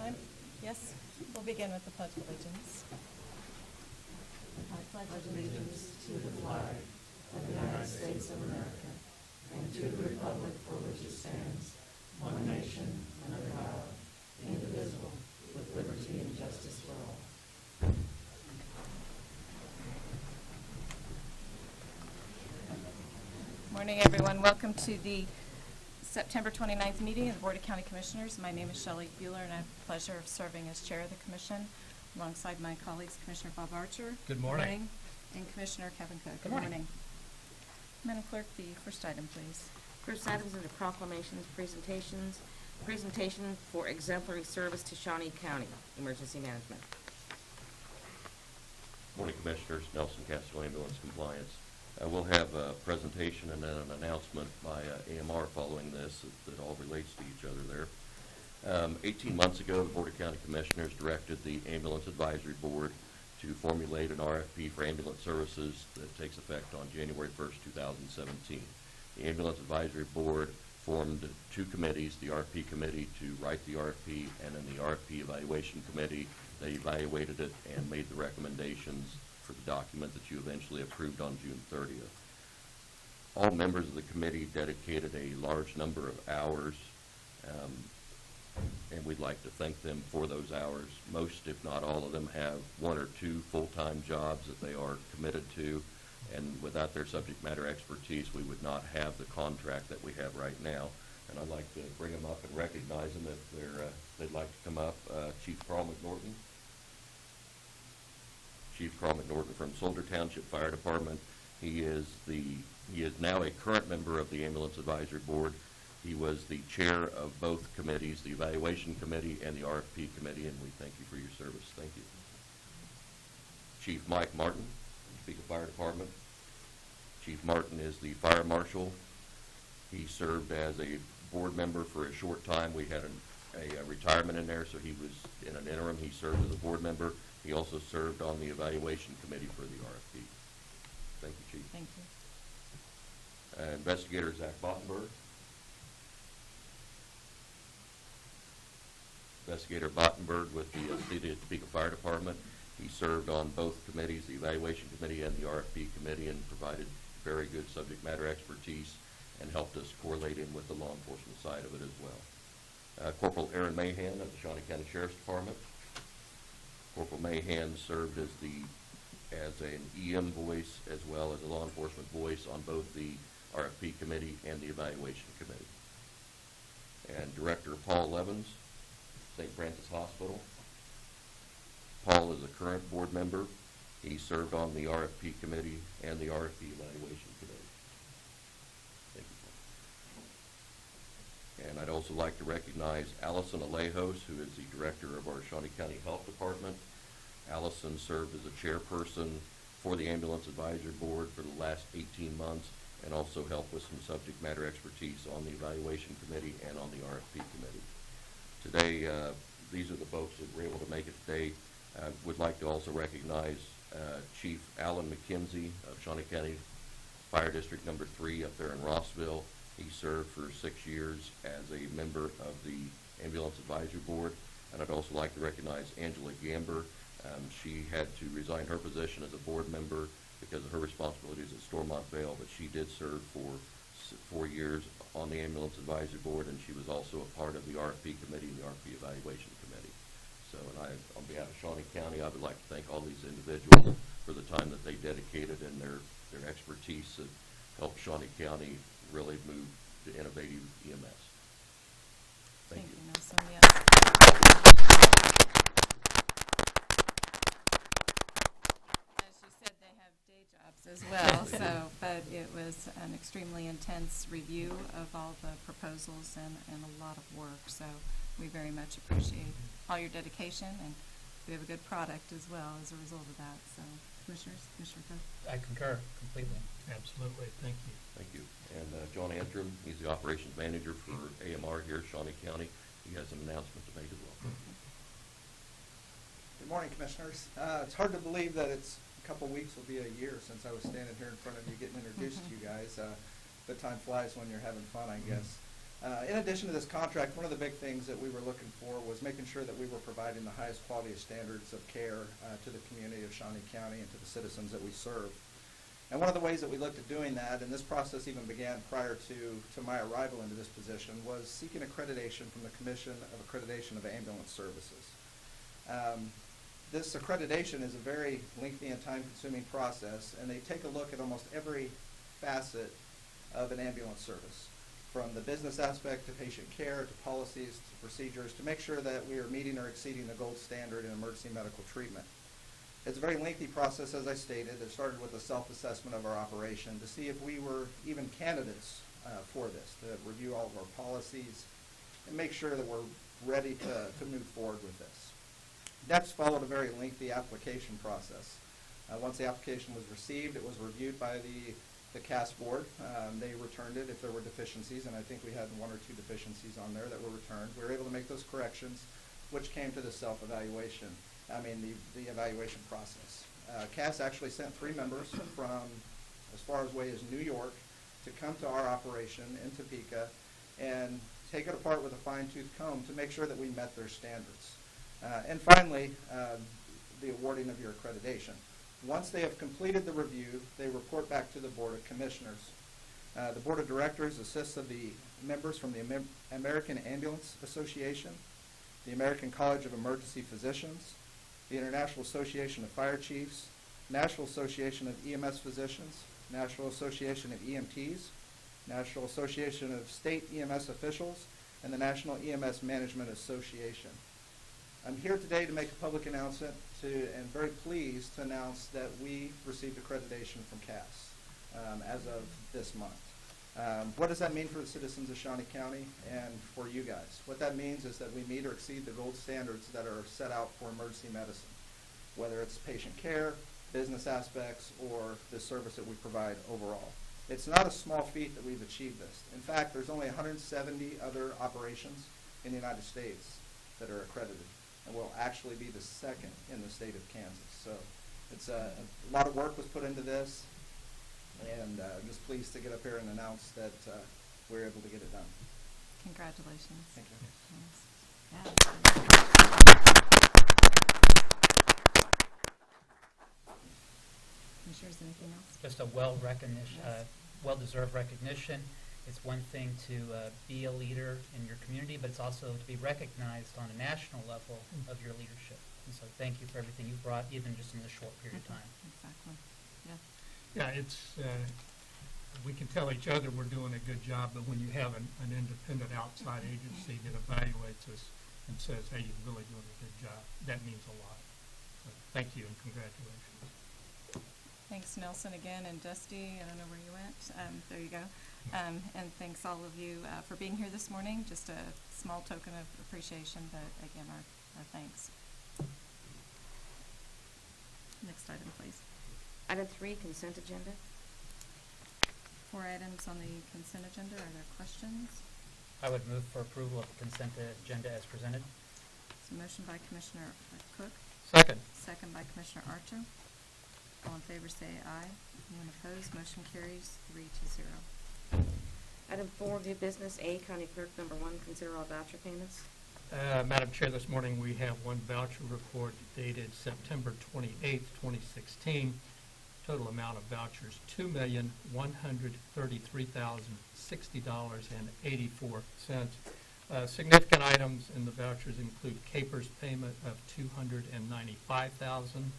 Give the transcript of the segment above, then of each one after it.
time? Yes? We'll begin with the Pledge of Allegiance. I pledge allegiance to the flag of the United States of America and to the republic for which it stands, one nation, under God, indivisible, with liberty and justice for all. Morning, everyone. Welcome to the September 29th meeting of the Board of County Commissioners. My name is Shelley Bueller, and I have the pleasure of serving as chair of the commission alongside my colleagues, Commissioner Bob Archer. Good morning. And Commissioner Kevin Cook. Good morning. Madam Clerk, the first item, please. First item is under proclamations, presentations. Presentation for exemplary service to Shawnee County Emergency Management. Morning, Commissioners. Nelson, Casteel Ambulance Compliance. We'll have a presentation and then an announcement by AMR following this that all relates to each other there. 18 months ago, the Board of County Commissioners directed the Ambulance Advisory Board to formulate an RFP for ambulance services that takes effect on January 1st, 2017. The Ambulance Advisory Board formed two committees, the RFP committee to write the RFP, and then the RFP evaluation committee. They evaluated it and made the recommendations for the document that you eventually approved on June 30th. All members of the committee dedicated a large number of hours, and we'd like to thank them for those hours. Most, if not all of them, have one or two full-time jobs that they are committed to, and without their subject matter expertise, we would not have the contract that we have right now. And I'd like to bring them up and recognize them if they'd like to come up. Chief Carl McNorton. Chief Carl McNorton from Soldier Township Fire Department. He is now a current member of the Ambulance Advisory Board. He was the chair of both committees, the Evaluation Committee and the RFP Committee, and we thank you for your service. Thank you. Chief Mike Martin, Topeka Fire Department. Chief Martin is the Fire Marshal. He served as a board member for a short time. We had a retirement in there, so he was in an interim. He served as a board member. He also served on the Evaluation Committee for the RFP. Thank you, Chief. Thank you. Investigator Zach Bottenberg. Investigator Bottenberg with the City of Topeka Fire Department. He served on both committees, the Evaluation Committee and the RFP Committee, and provided very good subject matter expertise and helped us correlate in with the law enforcement side of it as well. Corporal Aaron Mahan of the Shawnee County Sheriff's Department. Corporal Mahan served as an EM voice as well as a law enforcement voice on both the RFP Committee and the Evaluation Committee. And Director Paul Levins, St. Francis Hospital. Paul is a current board member. He served on the RFP Committee and the RFP Evaluation Committee. Thank you, Paul. And I'd also like to recognize Allison Alejos, who is the director of our Shawnee County Health Department. Allison served as a chairperson for the Ambulance Advisory Board for the last 18 months and also helped with some subject matter expertise on the Evaluation Committee and on the RFP Committee. Today, these are the folks that were able to make it today. Would like to also recognize Chief Alan McKenzie of Shawnee County Fire District number 3 up there in Rossville. He served for 6 years as a member of the Ambulance Advisory Board. And I'd also like to recognize Angela Gamber. She had to resign her position as a board member because of her responsibilities at Stormont Vale, but she did serve for 4 years on the Ambulance Advisory Board, and she was also a part of the RFP Committee and the RFP Evaluation Committee. So, and on behalf of Shawnee County, I would like to thank all these individuals for the time that they dedicated and their expertise that helped Shawnee County really move to innovative EMS. Thank you. Nelson. Yes. As you said, they have day jobs as well. But it was an extremely intense review of all the proposals and a lot of work. So we very much appreciate all your dedication, and we have a good product as well as a result of that. So, Commissioners, Commissioner Cook? I concur completely. Absolutely. Thank you. Thank you. And John Antrim, he's the operations manager for AMR here at Shawnee County. He has an announcement to make as well. Good morning, Commissioners. It's hard to believe that it's a couple weeks will be a year since I was standing here in front of you getting introduced to you guys. The time flies when you're having fun, I guess. In addition to this contract, one of the big things that we were looking for was making sure that we were providing the highest quality of standards of care to the community of Shawnee County and to the citizens that we serve. And one of the ways that we looked at doing that, and this process even began prior to my arrival into this position, was seeking accreditation from the Commission of Accreditation of Ambulance Services. This accreditation is a very lengthy and time-consuming process, and they take a look at almost every facet of an ambulance service, from the business aspect to patient care to policies to procedures, to make sure that we are meeting or exceeding the gold standard in emergency medical treatment. It's a very lengthy process, as I stated. It started with a self-assessment of our operation to see if we were even candidates for this, to review all of our policies and make sure that we're ready to move forward with this. Next followed a very lengthy application process. Once the application was received, it was reviewed by the CAS board. They returned it if there were deficiencies, and I think we had 1 or 2 deficiencies on there that were returned. We were able to make those corrections, which came to the the evaluation process. CAS actually sent 3 members from as far away as New York to come to our operation in Topeka and take it apart with a fine-tooth comb to make sure that we met their standards. And finally, the awarding of your accreditation. Once they have completed the review, they report back to the Board of Commissioners. The Board of Directors assists of the members from the American Ambulance Association, the American College of Emergency Physicians, the International Association of Fire Chiefs, National Association of EMS Physicians, National Association of EMTs, National Association of State EMS Officials, and the National EMS Management Association. I'm here today to make a public announcement and very pleased to announce that we received accreditation from CAS as of this month. What does that mean for the citizens of Shawnee County and for you guys? What that means is that we meet or exceed the gold standards that are set out for emergency medicine, whether it's patient care, business aspects, or the service that we provide overall. It's not a small feat that we've achieved this. In fact, there's only 170 other operations in the United States that are accredited, and will actually be the second in the state of Kansas. So it's a lot of work was put into this, and I'm just pleased to get up here and announce that we're able to get it done. Congratulations. Thank you. Yes. Commissioners, anything else? Just a Yes. well-deserved recognition. It's one thing to be a leader in your community, but it's also to be recognized on a national level of your leadership. And so thank you for everything you've brought, even just in this short period of time. Exactly. Yeah. Yeah, it's, we can tell each other we're doing a good job, but when you have an independent outside agency that evaluates us and says, hey, you're really doing a good job, that means a lot. So thank you and congratulations. Thanks, Nelson, again, and Dusty. I don't know where you went. There you go. And thanks all of you for being here this morning. Just a small token of appreciation, but again, our thanks. Next item, please. Item 3, consent agenda. 4 items on the consent agenda. Are there questions? I would move for approval of the consent agenda as presented. So motion by Commissioner Cook, Second. second by Commissioner Archer. All in favor say aye. Anyone opposed? Motion carries 3-0. Item 4, new business. A, County Clerk, number 1, consider all voucher payments. Madam Chair, this morning we have one voucher report dated September 28th, 2016. Total amount of vouchers, $2,133,060.84. Significant items in the vouchers include CAPERS payment of $295,000,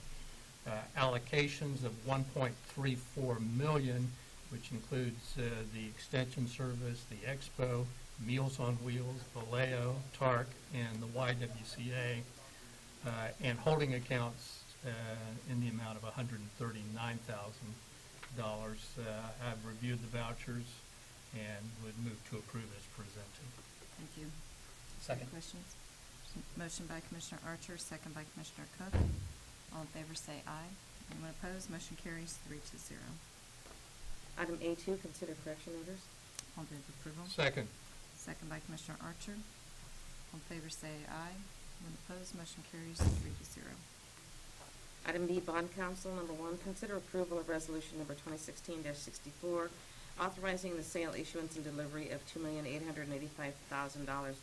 allocations of $1.34 million, which includes the extension service, the Expo, Meals on Wheels, Vallejo, TARC, and the YWCA, and holding accounts in the amount of $139,000. I've reviewed the vouchers and would move to approve as presented. Thank you. Second. Any questions? Motion by Commissioner Archer, second by Commissioner Cook. All in favor say aye. Anyone opposed? Motion carries 3-0. Item A2, consider correction orders. All in approval? Second. Second by Commissioner Archer. All in favor say aye. Anyone opposed? Motion carries 3-0. Item B, Bond Council, number 1, consider approval of resolution number 2016-64, authorizing the sale, issuance, and delivery of $2,885,000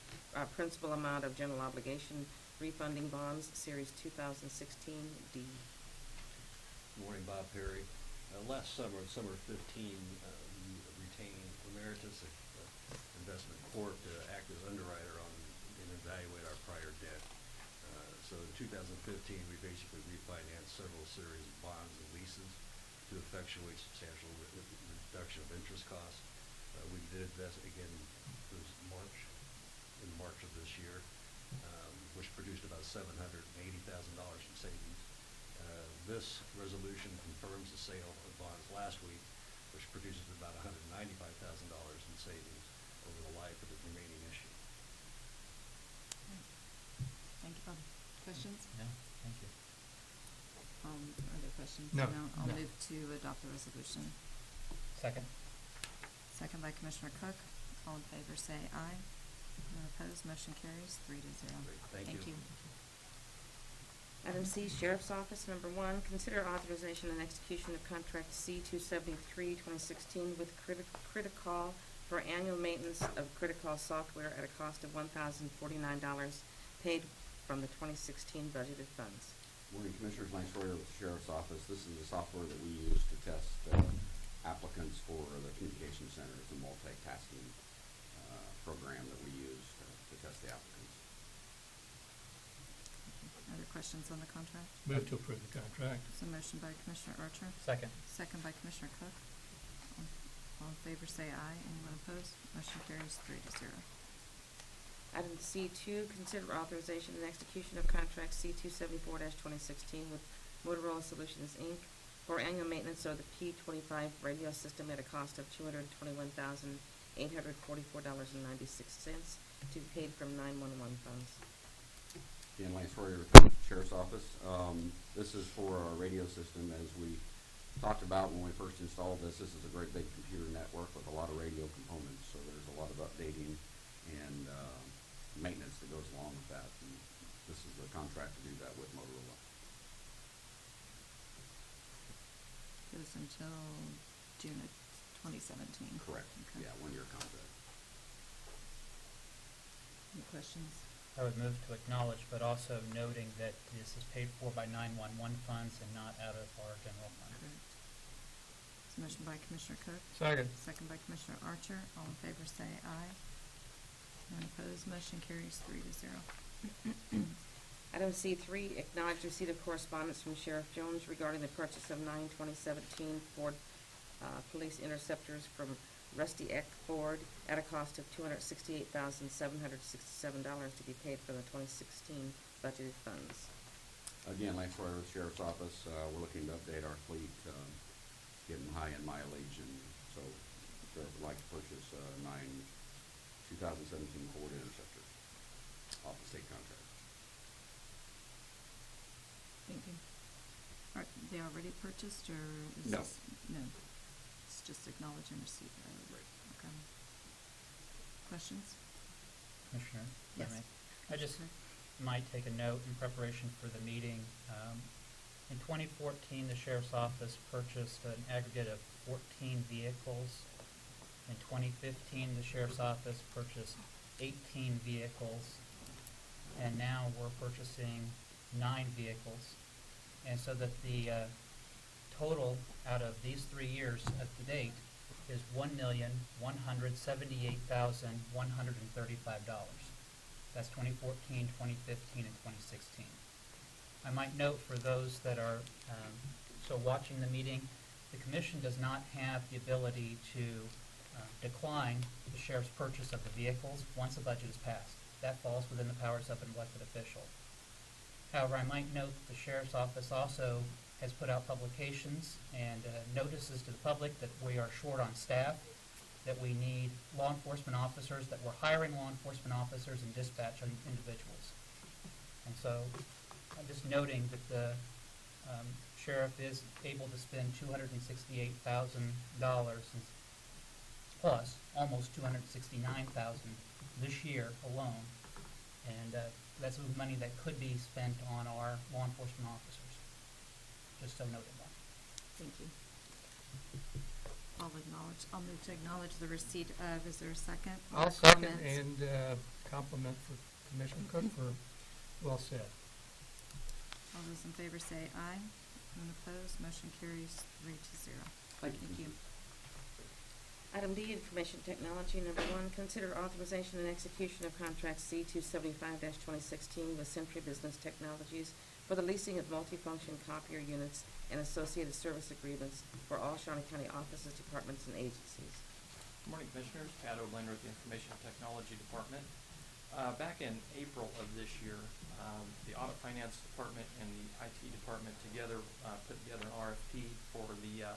principal amount of general obligation refunding bonds, Series 2016 D. Morning, Bob Perry. Last summer, summer of 15, we retained Emeritus Investment Corp. to act as underwriter on and evaluate our prior debt. So in 2015, we basically refinanced several series of bonds and leases to effectuate substantial reduction of interest costs. We did this again, it was in March of this year, which produced about $780,000 in savings. This resolution confirms the sale of bonds last week, which produces about $195,000 in savings over the life of the remaining issue. Thank you, Bob. Questions? No, thank you. Are there questions? No, I'll no. move to adopt the resolution. Second. Second by Commissioner Cook. All in favor say aye. Anyone opposed? Motion carries 3-0. Great, thank you. Item C, Sheriff's Office, number 1, consider authorization and execution of contract C-273, 2016 with Criticall for annual maintenance of Criticall software at a cost of $1,049 paid from the 2016 budgeted funds. Morning, Commissioners. Lance Royer with the Sheriff's Office. This is the software that we use to test applicants for the communication center. It's a multitasking program that we use to test the applicants. Other questions on the contract? Move to approve the contract. So motion by Commissioner Archer, Second. second by Commissioner Cook. All in favor say aye. Anyone opposed? Motion carries 3-0. Item C2, consider authorization and execution of contract C-274-2016 with Motorola Solutions, Inc. for annual maintenance of the P25 radio system at a cost of $221,844.96 to be paid from 911 funds. Again, Lance Royer with the Sheriff's Office. This is for our radio system. As we talked about when we first installed this, this is a great big computer network with a lot of radio components, so there's a lot of updating and maintenance that goes along with that. And this is the contract to do that with Motorola. Goes until June of 2017. Correct. Okay. Yeah, one-year contract. Any questions? I would move to acknowledge, but also noting that this is paid for by 911 funds and not out of our general fund. Correct. So motion by Commissioner Cook, Second. second by Commissioner Archer. All in favor say aye. None opposed. Motion carries 3-0. Item C3, acknowledge receipt of correspondence from Sheriff Jones regarding the purchase of 9/2017 Ford Police Interceptors from Rusty Eck Ford at a cost of $268,767 to be paid from the 2016 budgeted funds. Again, Lance Royer with the Sheriff's Office. We're looking to update our fleet, getting high in mileage, and so the Sheriff would like to purchase 2017 Ford Interceptors off the state contract. Thank you. Are they already purchased, or is No. this? No. It's just acknowledging receipt. Right. Okay. Questions? Commissioner, if I Yes. may. I just Commissioner might take a note in preparation for the meeting. In 2014, the Sheriff's Office purchased an aggregate of 14 vehicles. In 2015, the Sheriff's Office purchased 18 vehicles. And now we're purchasing 9 vehicles. And so that the total out of these 3 years up to date is $1,178,135. That's 2014, 2015, and 2016. I might note for those that are watching the meeting, the commission does not have the ability to decline the sheriff's purchase of the vehicles once the budget is passed. That falls within the powers of an elected official. However, I might note that the sheriff's office also has put out publications and notices to the public that we are short on staff, that we need law enforcement officers, that we're hiring law enforcement officers and dispatch individuals. And so I'm just noting that the sheriff is able to spend $268,000 plus almost $269,000 this year alone. And that's money that could be spent on our law enforcement officers. Just so noted that. Thank you. I'll move to acknowledge the receipt of, is there a second? Or I'll second comments? and compliment for Commissioner Cook for well said. All those in favor say aye. Anyone opposed? Motion carries 3-0. Thank you. Item D, Information Technology. Number one, consider authorization and execution of contract C-275-2016 with Century Business Technologies for the leasing of multifunction copier units and associated service agreements for all Shawnee County offices, departments, and agencies. Good morning, Commissioners. Pat O'Blander with the Information Technology Department. Back in April of this year, the Audit Finance Department and the IT Department together put together an RFP for the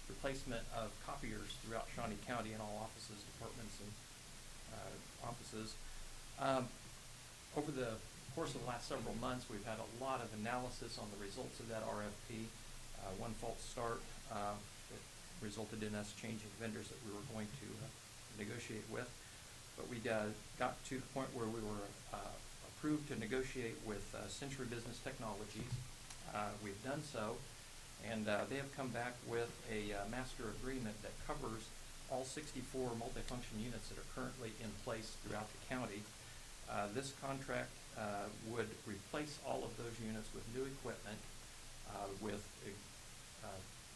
replacement of copiers throughout Shawnee County in all offices, departments, and offices. Over the course of the last several months, we've had a lot of analysis on the results of that RFP. One false start that resulted in us changing vendors that we were going to negotiate with. But we got to the point where we were approved to negotiate with Century Business Technologies. We've done so, and they have come back with a master agreement that covers all 64 multifunction units that are currently in place throughout the county. This contract would replace all of those units with new equipment with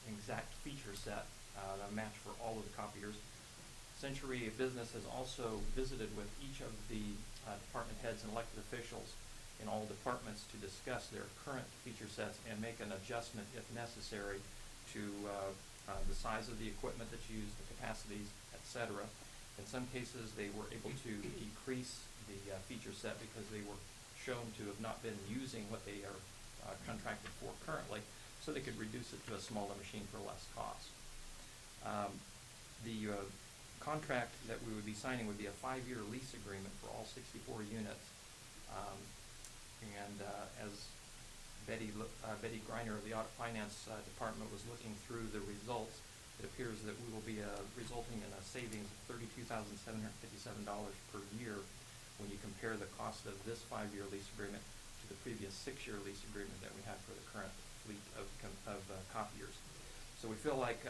exact feature set, a match for all of the copiers. Century Business has also visited with each of the department heads and elected officials in all departments to discuss their current feature sets and make an adjustment if necessary to the size of the equipment that's used, the capacities, etc. In some cases, they were able to decrease the feature set because they were shown to have not been using what they are contracted for currently, so they could reduce it to a smaller machine for less cost. The contract that we would be signing would be a 5-year lease agreement for all 64 units. As Betty Greiner of the Audit Finance Department was looking through the results, it appears that we will be resulting in a savings of $32,757 per year when you compare the cost of this 5-year lease agreement to the previous 6-year lease agreement that we have for the current fleet of copiers. So we feel like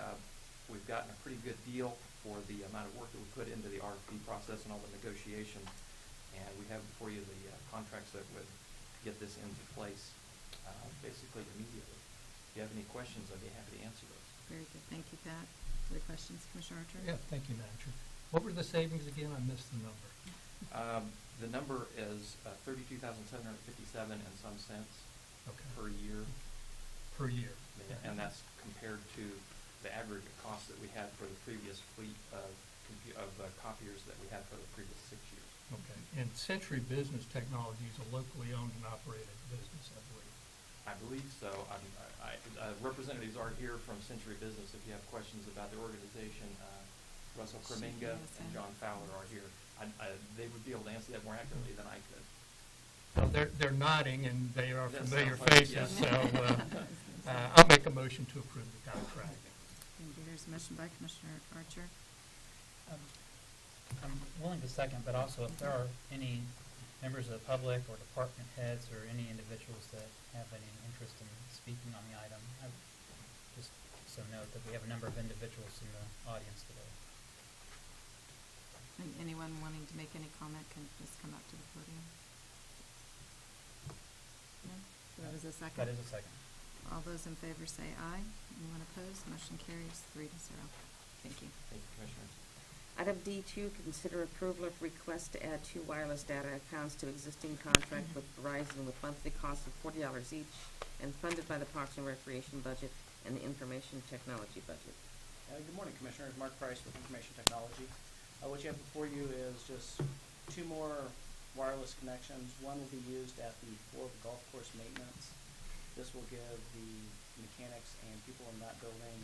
we've gotten a pretty good deal for the amount of work that we put into the RFP process and all the negotiation, and we have before you the contracts that would get this into place basically immediately. If you have any questions, I'd be happy to answer those. Very good. Thank you, Pat. Other questions, Commissioner Archer? Yeah, thank you, Madam Chair. What were the savings again? I missed the number. The number is $32,757 and some cents per year. Per year. And that's compared to the aggregate cost that we had for the previous fleet of copiers that we had for the previous 6 years. Okay. And Century Business Technology is a locally owned and operated business, I believe. I believe so. Representatives are here from Century Business. If you have questions about their organization, Russell Kreminga and John Fowler are here. They would be able to answer that more accurately than I could. Well, they're nodding, and they are That familiar sounds like- faces, yeah. so I'll make a motion to approve the contract. Thank you. There's a motion by Commissioner Archer. I'm willing to second, but also if there are any members of the public or department heads or any individuals that have any interest in speaking on the item, I would just so note that we have a number of individuals in the audience today. And anyone wanting to make any comment can just come up to the podium. No? So that was a second? That is a second. All those in favor say aye. Anyone opposed? Motion carries 3-0. Thank you. Thank you, Commissioners. Item D2, consider approval of request to add 2 wireless data accounts to existing contract with Verizon with monthly cost of $40 each and funded by the Parks and Recreation budget and the Information Technology budget. Good morning, Commissioners. Mark Price with Information Technology. What you have before you is just 2 more wireless connections. One will be used at the Ford Golf Course maintenance. This will give the mechanics and people in that building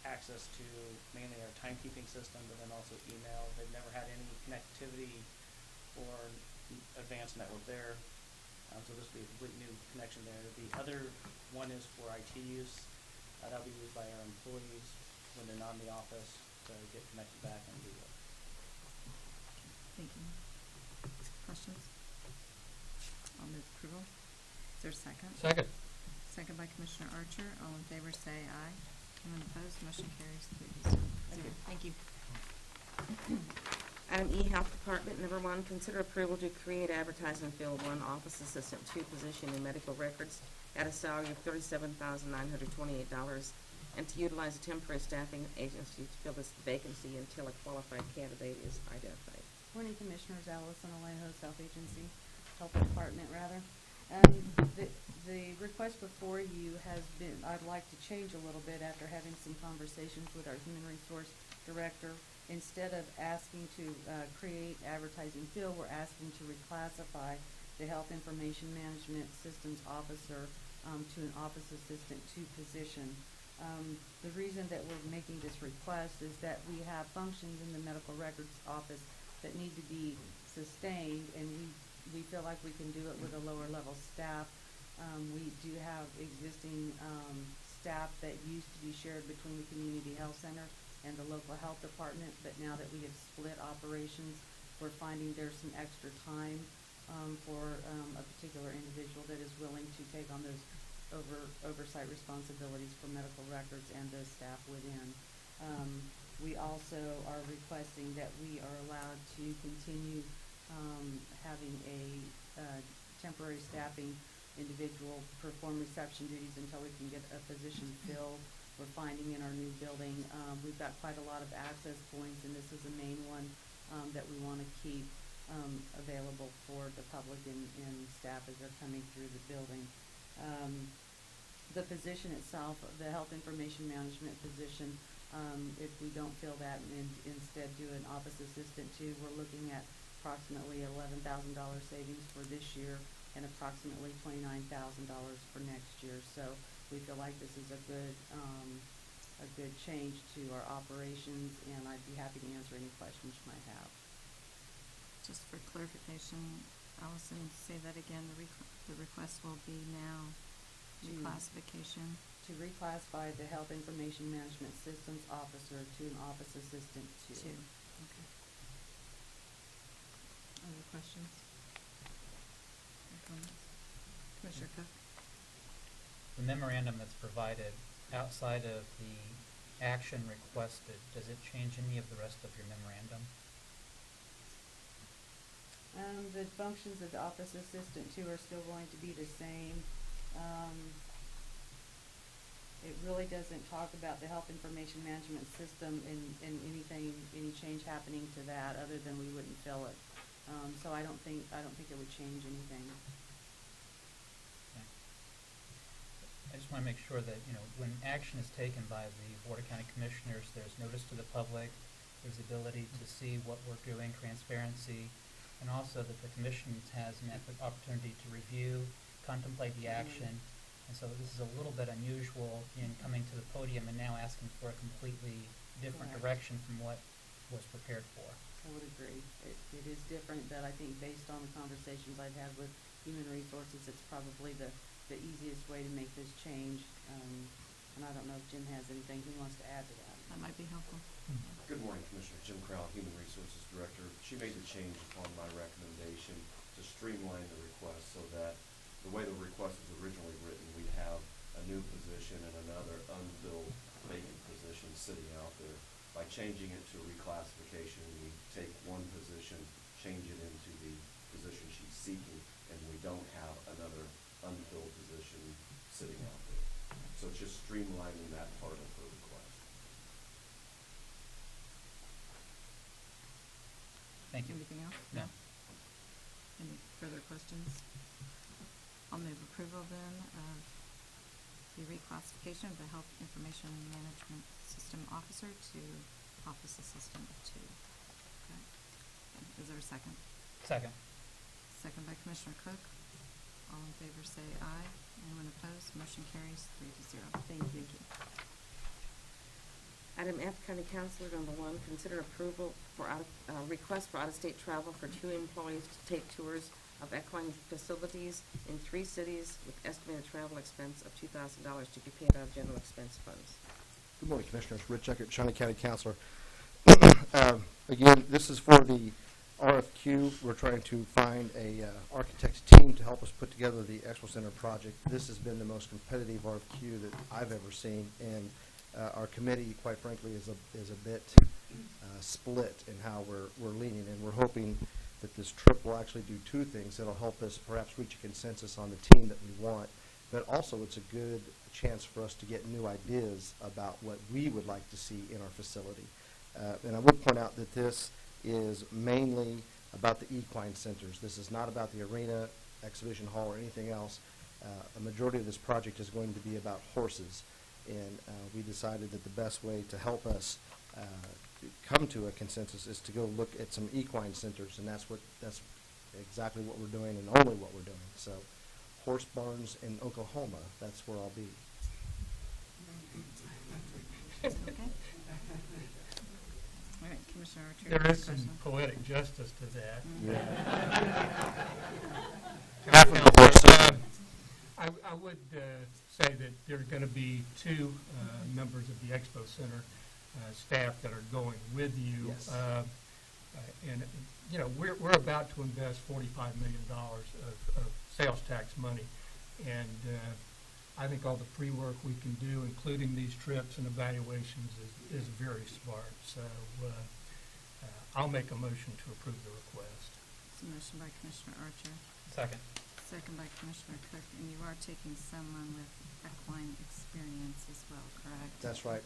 access to mainly our timekeeping system, but then also email. They've never had any connectivity or advanced network there, so this will be a complete new connection there. The other one is for IT use. That'll be used by our employees when they're not in the office to get connected back and do work. Thank you. Questions? I'll move approval. Is there a second? Second. Second by Commissioner Archer. All in favor say aye. Anyone opposed? Motion carries 3-0. Thank you. Item E, Health Department, number 1, consider approval to create, advertise, and fill 1 Office Assistant 2 position in medical records at a salary of $37,928, and to utilize a temporary staffing agency to fill this vacancy until a qualified candidate is identified. Morning, Commissioners. Allison Alejos, Health Agency, Health Department, rather. The request before you has been, I'd like to change a little bit after having some conversations with our Human Resource Director. Instead of asking to create, advertise, and fill, we're asking to reclassify the Health Information Management Systems Officer to an Office Assistant 2 position. The reason that we're making this request is that we have functions in the medical records office that need to be sustained, and we feel like we can do it with a lower level staff. We do have existing staff that used to be shared between the community health center and the local health department, but now that we have split operations, we're finding there's some extra time for a particular individual that is willing to take on those oversight responsibilities for medical records and the staff within. We also are requesting that we are allowed to continue having a temporary staffing individual perform reception duties until we can get a position filled. We're finding in our new building, we've got quite a lot of access points, and this is a main one that we want to keep available for the public and staff as they're coming through the building. The position itself, the health information management position, if we don't fill that and instead do an office assistant 2, we're looking at approximately $11,000 savings for this year and approximately $29,000 for next year. So we feel like this is a good change to our operations, and I'd be happy to answer any questions you might have. Just for clarification, Allison, say that again. The request will be now reclassification. To reclassify the Health Information Management Systems Officer to an Office Assistant 2. Okay. Other questions? Commissioner Cook? The memorandum that's provided, outside of the action requested, does it change any of the rest of your memorandum? The functions of the Office Assistant 2 are still going to be the same. It really doesn't talk about the Health Information Management System and any change happening to that, other than we wouldn't fill it. So I don't think it would change anything. Okay. I just want to make sure that, when action is taken by the Board of County Commissioners, there's notice to the public, there's the ability to see what we're doing, transparency, and also that the commission has an opportunity to review, contemplate the action. And so this is a little bit unusual in coming to the podium and now asking for a completely different Correct. direction from what was prepared for. I would agree. It is different, but I think based on the conversations I've had with Human Resources, it's probably the easiest way to make this change. And I don't know if Jim has anything he wants to add to that. That might be helpful. Good morning, Commissioner. Jim Crowell, Human Resources Director. She made the change upon my recommendation to streamline the request so that the way the request was originally written, we'd have a new position and another unfilled vacant position sitting out there. By changing it to a reclassification, we take one position, change it into the position she's seeking, and we don't have another unfilled position sitting out there. So it's just streamlining that part of her request. Thank you. Anything else? No. Any further questions? I'll move approval then of the reclassification of the Health Information Management System Officer to Office Assistant 2. Okay. Is there a second? Second. Second by Commissioner Cook. All in favor say aye. Anyone opposed? Motion carries 3-0. Thank you. Item F, County Councilor number 1, consider approval for request for out-of-state travel for 2 employees to take tours of equine facilities in 3 cities with estimated travel expense of $2,000 to be paid out of general expense funds. Good morning, Commissioners. Rich Eckert, Shawnee County Councilor. Again, this is for the RFQ. We're trying to find a architect's team to help us put together the Expo Center project. This has been the most competitive RFQ that I've ever seen, and our committee, quite frankly, is a bit split in how we're leaning, and we're hoping that this trip will actually do two things. It'll help us perhaps reach a consensus on the team that we want, but also it's a good chance for us to get new ideas about what we would like to see in our facility. And I would point out that this is mainly about the equine centers. This is not about the arena, exhibition hall, or anything else. A majority of this project is going to be about horses, and we decided that the best way to help us come to a consensus is to go look at some equine centers, and that's exactly what we're doing and only what we're doing. So, horse barns in Oklahoma, that's where I'll be. Okay. All right, Commissioner Archer. There is question? some poetic justice to that. Half of the horses. I would say that there are going to be two members of the Expo Center staff that are going with you. Yes. And, you know, we're about to invest $45 million of sales tax money. And I think all the pre-work we can do, including these trips and evaluations, is very smart. So I'll make a motion to approve the request. It's a motion by Commissioner Archer, Second. second by Commissioner Cook, and you are taking someone with equine experience as well, correct? That's right.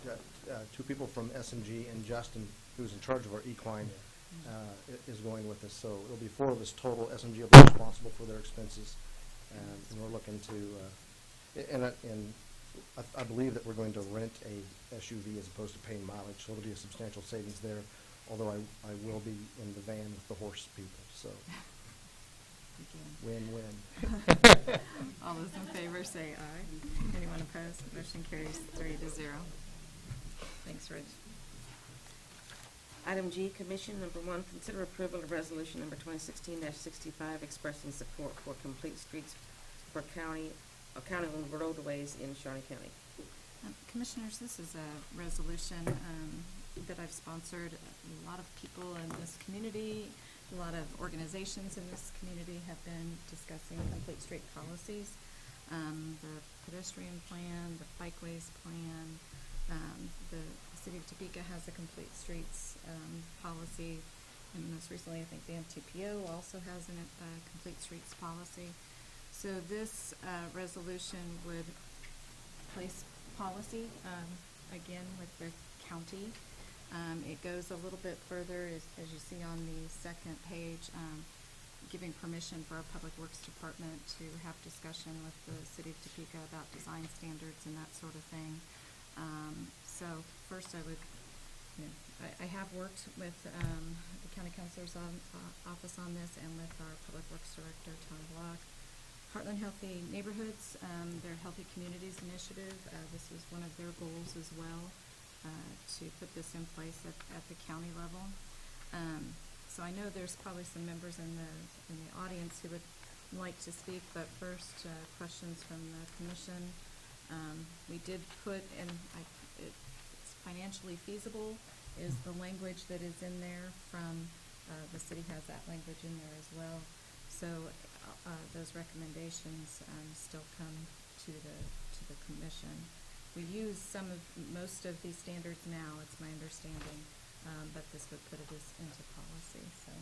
Two people from SMG and Justin, who's in charge of our equine, is going with us. So it'll be 4 of us total. SMG will be responsible for their expenses, and we're looking to. And I believe that we're going to rent a SUV as opposed to paying mileage, so it'll be a substantial savings there. Although I will be in the van with the horse people. So win-win. All those in favor say aye. Anyone opposed? Motion carries 3-0. Thanks, Rich. Item G, Commission, number 1, consider approval of resolution number 2016-65 expressing support for complete streets for county-owned roadways in Shawnee County. Commissioners, this is a resolution that I've sponsored. A lot of people in this community, a lot of organizations in this community have been discussing complete street policies. The pedestrian plan, the bikeways plan, the City of Topeka has a complete streets policy, and most recently I think the MTPO also has a complete streets policy. So this resolution would place policy again with the county. It goes a little bit further, as you see on the second page, giving permission for our Public Works Department to have discussion with the City of Topeka about design standards and that sort of thing. So first I would, I have worked with the County Councilor's office on this and with our Public Works Director, Tom Vlach. Heartland Healthy Neighborhoods, their Healthy Communities Initiative, this was one of their goals as well, to put this in place at the county level. So I know there's probably some members in the audience who would like to speak, but first, questions from the commission. We did put in, it's financially feasible is the language that is in there from, the city has that language in there as well. So those recommendations still come to the commission. We use most of these standards now, it's my understanding, but this would put it into policy. So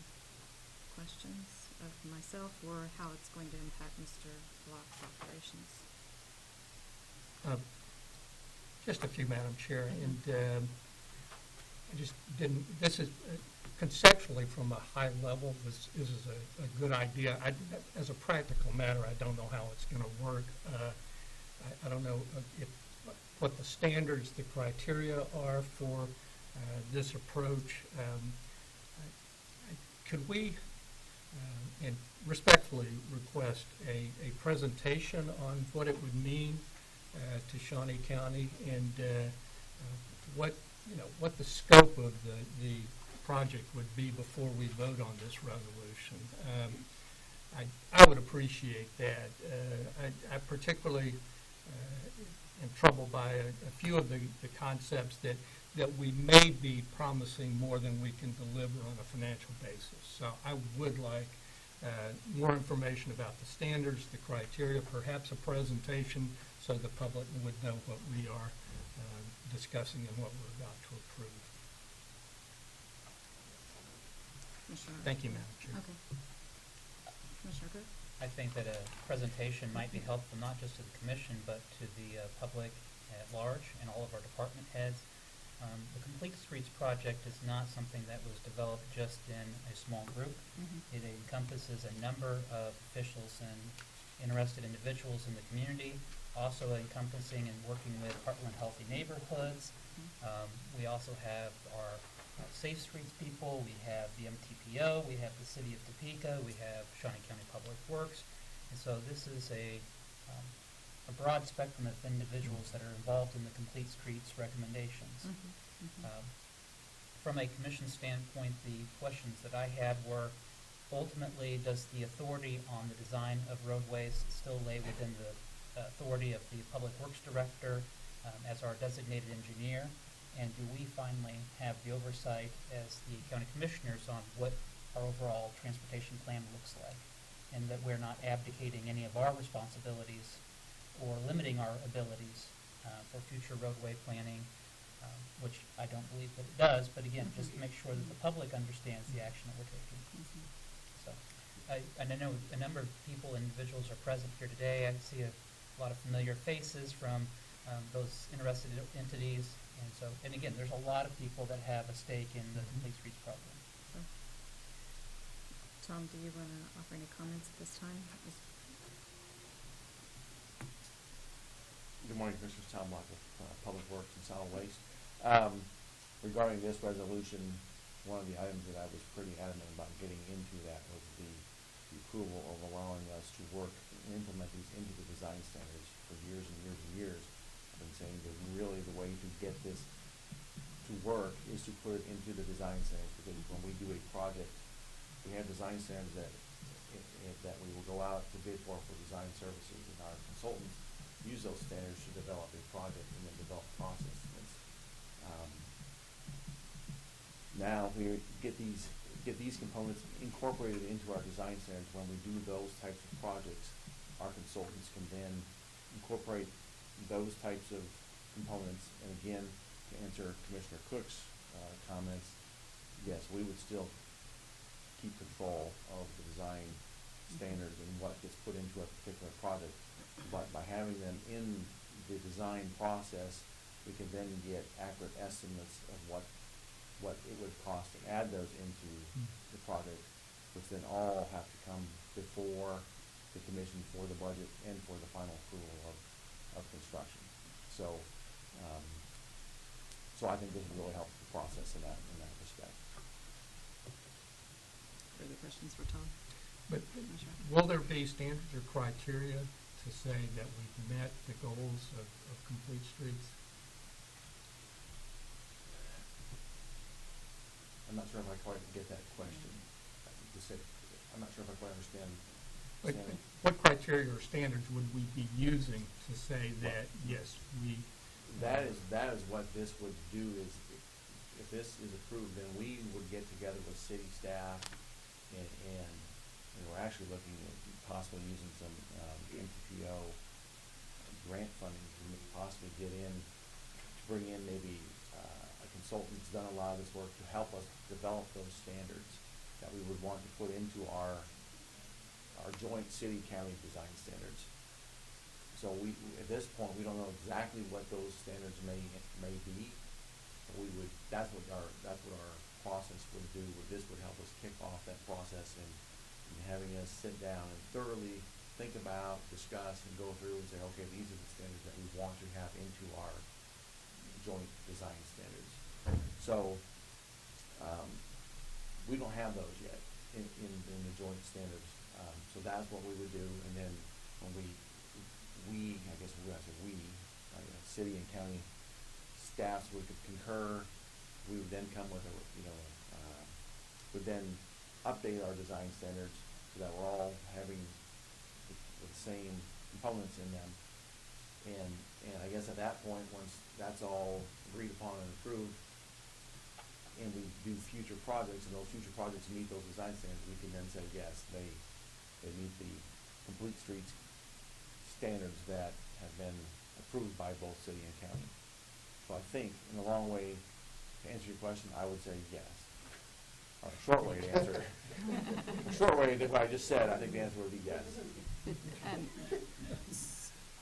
questions of myself or how it's going to impact Mr. Vlach's operations? Just a few, Madam Chair, and I just didn't, this is conceptually from a high level, this is a good idea. As a practical matter, I don't know how it's going to work. I don't know what the standards, the criteria are for this approach. Could we, and respectfully request a presentation on what it would mean to Shawnee County and what the scope of the project would be before we vote on this resolution? I would appreciate that. I particularly am troubled by a few of the concepts that we may be promising more than we can deliver on a financial basis. So I would like more information about the standards, the criteria, perhaps a presentation so the public would know what we are discussing and what we're about to approve. Commissioner? Thank you, Madam Chair. Okay. Commissioner Cook? I think that a presentation might be helpful, not just to the commission, but to the public at large and all of our department heads. The Complete Streets project is not something that was developed just in a small group. It encompasses a number of officials and interested individuals in the community, also encompassing and working with Heartland Healthy Neighborhoods. We also have our Safe Streets people, we have the MTPO, we have the City of Topeka, we have Shawnee County Public Works. And so this is a broad spectrum of individuals that are involved in the Complete Streets recommendations. From a commission standpoint, the questions that I had were, ultimately, does the authority on the design of roadways still lay within the authority of the Public Works Director as our designated engineer? And do we finally have the oversight as the county commissioners on what our overall transportation plan looks like? And that we're not abdicating any of our responsibilities or limiting our abilities for future roadway planning, which I don't believe that it does, but again, just to make sure that the public understands the action that we're taking. So, and I know a number of people, individuals are present here today. I see a lot of familiar faces from those interested entities. And so, and again, there's a lot of people that have a stake in the Complete Streets program. Tom, do you want to offer any comments at this time? Good morning, Commissioners. Tom Vlach with Public Works and Solid Waste. Regarding this resolution, one of the items that I was pretty adamant about getting into that was the approval of allowing us to work and implement these into the design standards for years and years and years. I've been saying that really the way to get this to work is to put it into the design standards, because when we do a project, we have design standards that we will go out to bid for design services, and our consultants use those standards to develop a project and then develop processes. Now we get these components incorporated into our design standards. When we do those types of projects, our consultants can then incorporate those types of components. And again, to answer Commissioner Cook's comments, yes, we would still keep control of the design standards and what gets put into a particular project. But by having them in the design process, we can then get accurate estimates of what it would cost to add those into the project, which then all have to come before the commission for the budget and for the final approval of construction. So, so I think this will really help the process in that respect. Further questions for Tom? But will there be standards or criteria to say that we've met the goals of Complete Streets? I'm not sure if I quite get that question. I'm not sure if I quite understand. What criteria or standards would we be using to say that, yes, we... That is what this would do. Is if this is approved, then we would get together with city staff and we're actually looking at possibly using some MTPO grant funding to possibly get in, to bring in maybe a consultant who's done a lot of this work to help us develop those standards that we would want to put into our joint city-county design standards. So we, at this point, we don't know exactly what those standards may be. But we would, that's what our process would do. This would help us kick off that process and having us sit down and thoroughly think about, discuss, and go through and say, okay, these are the standards that we want to have into our joint design standards. So we don't have those yet in the joint standards. So that's what we would do, and then when city and county staffs would concur, we would then come with would then update our design standards so that we're all having the same components in them. And I guess at that point, once that's all agreed upon and approved, and we do future projects, and those future projects meet those design standards, we can then say, yes, they meet the Complete Streets standards that have been approved by both city and county. So I think, in the long way, to answer your question, I would say yes. Or a short way to answer, a short way to what I just said, I think the answer would be yes. Um,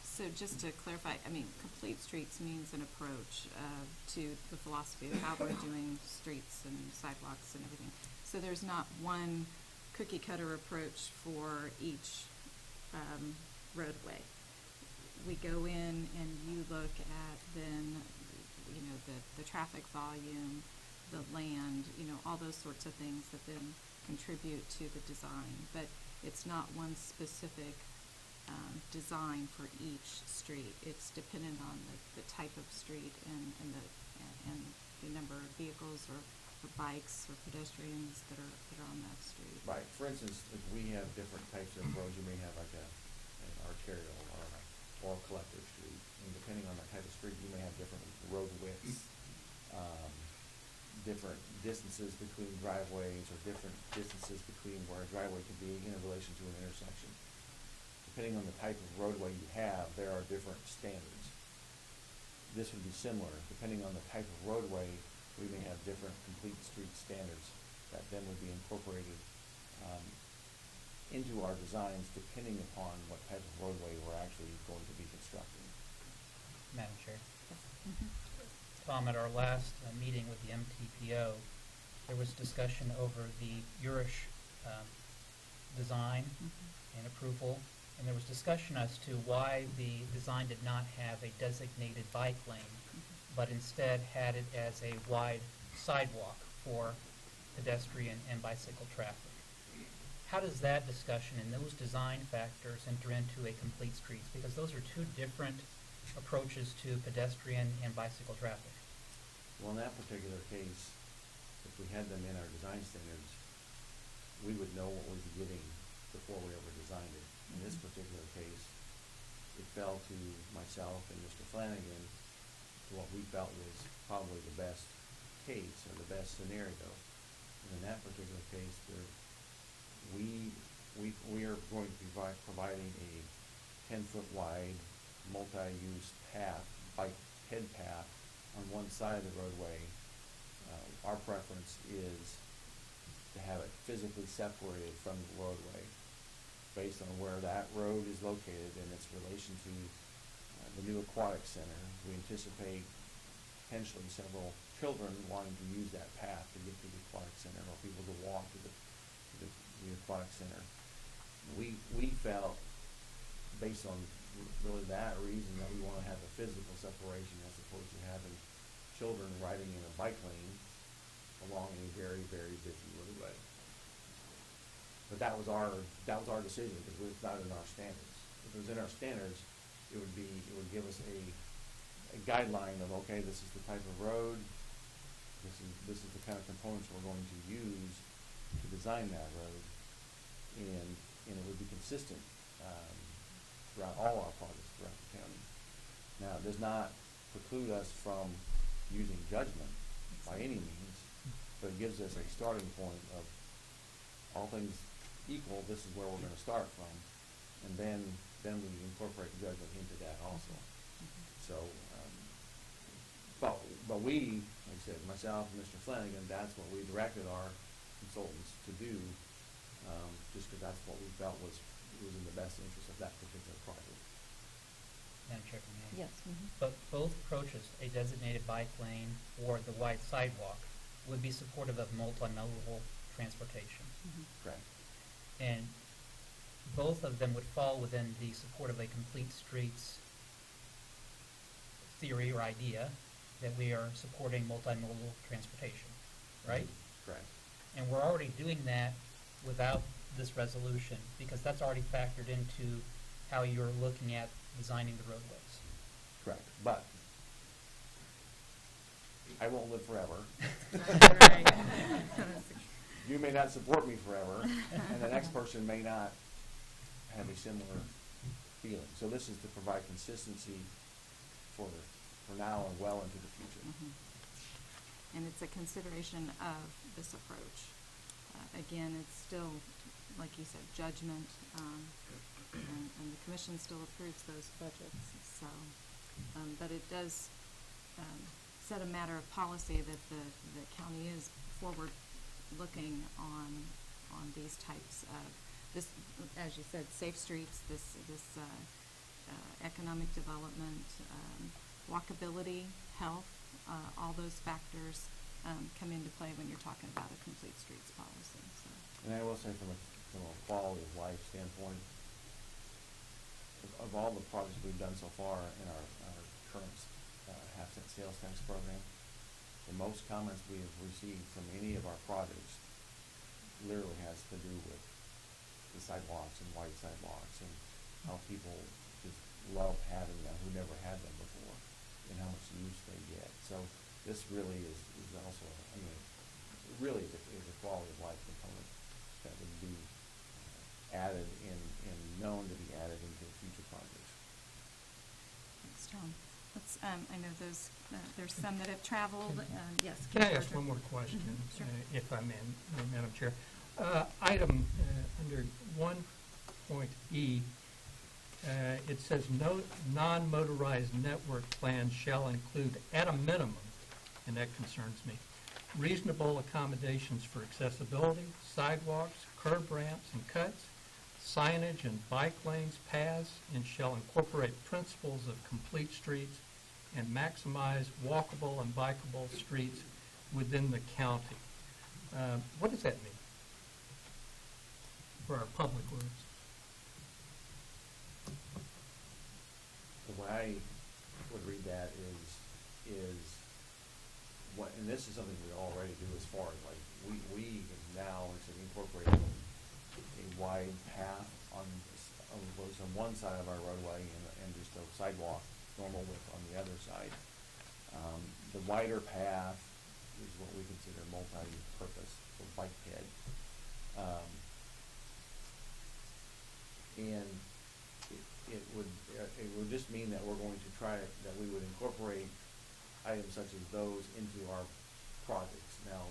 So just to clarify, I mean, complete streets means an approach to the philosophy of how we're doing streets and sidewalks and everything. So there's not one cookie cutter approach for each roadway. We go in and you look at then, you know, the traffic volume, the land, you know, all those sorts of things that then contribute to the design. But it's not one specific design for each street. It's dependent on the type of street and the number of vehicles or bikes or pedestrians that are on that street. Right, for instance, if we have different types of roads, you may have like an arterial or collector street, and depending on the type of street, you may have different road widths, different distances between driveways, or different distances between where a driveway could be in relation to an intersection. Depending on the type of roadway you have, there are different standards. This would be similar. Depending on the type of roadway, we may have different complete street standards that then would be incorporated into our designs depending upon what type of roadway we're actually going to be constructing. Madam Chair. Tom, at our last meeting with the MTPO, there was discussion over the Urish design and approval, and there was discussion as to why the design did not have a designated bike lane, but instead had it as a wide sidewalk for pedestrian and bicycle traffic. How does that discussion and those design factors enter into a complete streets? Because those are two different approaches to pedestrian and bicycle traffic. Well, in that particular case, if we had them in our design standards, we would know what we'd be getting before we ever designed it. In this particular case, it fell to myself and Mr. Flanagan to what we felt was probably the best case or the best scenario. And in that particular case, we are going to be providing a 10-foot wide multi-use path, bike head path on one side of the roadway. Our preference is to have it physically separated from the roadway based on where that road is located and its relation to the new aquatic center. We anticipate potentially several children wanting to use that path to get to the aquatic center, or people to walk to the aquatic center. We felt, based on really that reason, that we want to have a physical separation as opposed to having children riding in a bike lane along a very, very busy roadway. But that was our decision, because it's not in our standards. If it was in our standards, it would give us a guideline of, okay, this is the type of road, this is the kind of components we're going to use to design that road, and it would be consistent throughout all our projects throughout the county. Now, it does not preclude us from using judgment by any means, but it gives us a starting point of all things equal, this is where we're going to start from, and then we incorporate judgment into that also. So, but we, like I said, myself and Mr. Flanagan, that's what we directed our consultants to do, just because that's what we felt was in the best interest of that particular project. Madam Chair, may I? Yes. But both approaches, a designated bike lane or the wide sidewalk, would be supportive of multimodal transportation. Correct. And both of them would fall within the support of a complete streets theory or idea that we are supporting multimodal transportation, right? Correct. And we're already doing that without this resolution, because that's already factored into how you're looking at designing the roadways. Correct. But I won't live forever. You may not support me forever, and the next person may not have a similar feeling. So this is to provide consistency for now and well into the future. And it's a consideration of this approach. Again, it's still, like you said, judgment, and the commission still approves those budgets. So, but it does set a matter of policy that the county is forward-looking on these types of, this, as you said, safe streets, this economic development, walkability, health, all those factors come into play when you're talking about a complete streets policy, so. And I will say from a quality of life standpoint, of all the projects we've done so far in our current half-cent sales tax program, the most comments we have received from any of our projects literally has to do with the sidewalks and wide sidewalks and how people just love having them who never had them before and how much use they get. So this really is also, I mean, really is a quality of life component that would be added and known to be added into future projects. Thanks, Tom. Let's, I know those, there's some that have traveled, yes. Can I Commissioner ask one more question, Sure. if I may, Madam Chair? Item under 1.E, it says no non-motorized network plan shall include at a minimum, and that concerns me, reasonable accommodations for accessibility, sidewalks, curb ramps and cuts, signage and bike lanes, paths, and shall incorporate principles of complete streets and maximize walkable and bikeable streets within the county. What does that mean for our public roads? The way I would read that is what, and this is something we already do as far as like, we now incorporate a wide path on one side of our roadway and just a sidewalk, normal width on the other side. The wider path is what we consider multi-purpose, for bike ped. And it would just mean that we're going to try, that we would incorporate items such as those into our projects. Now,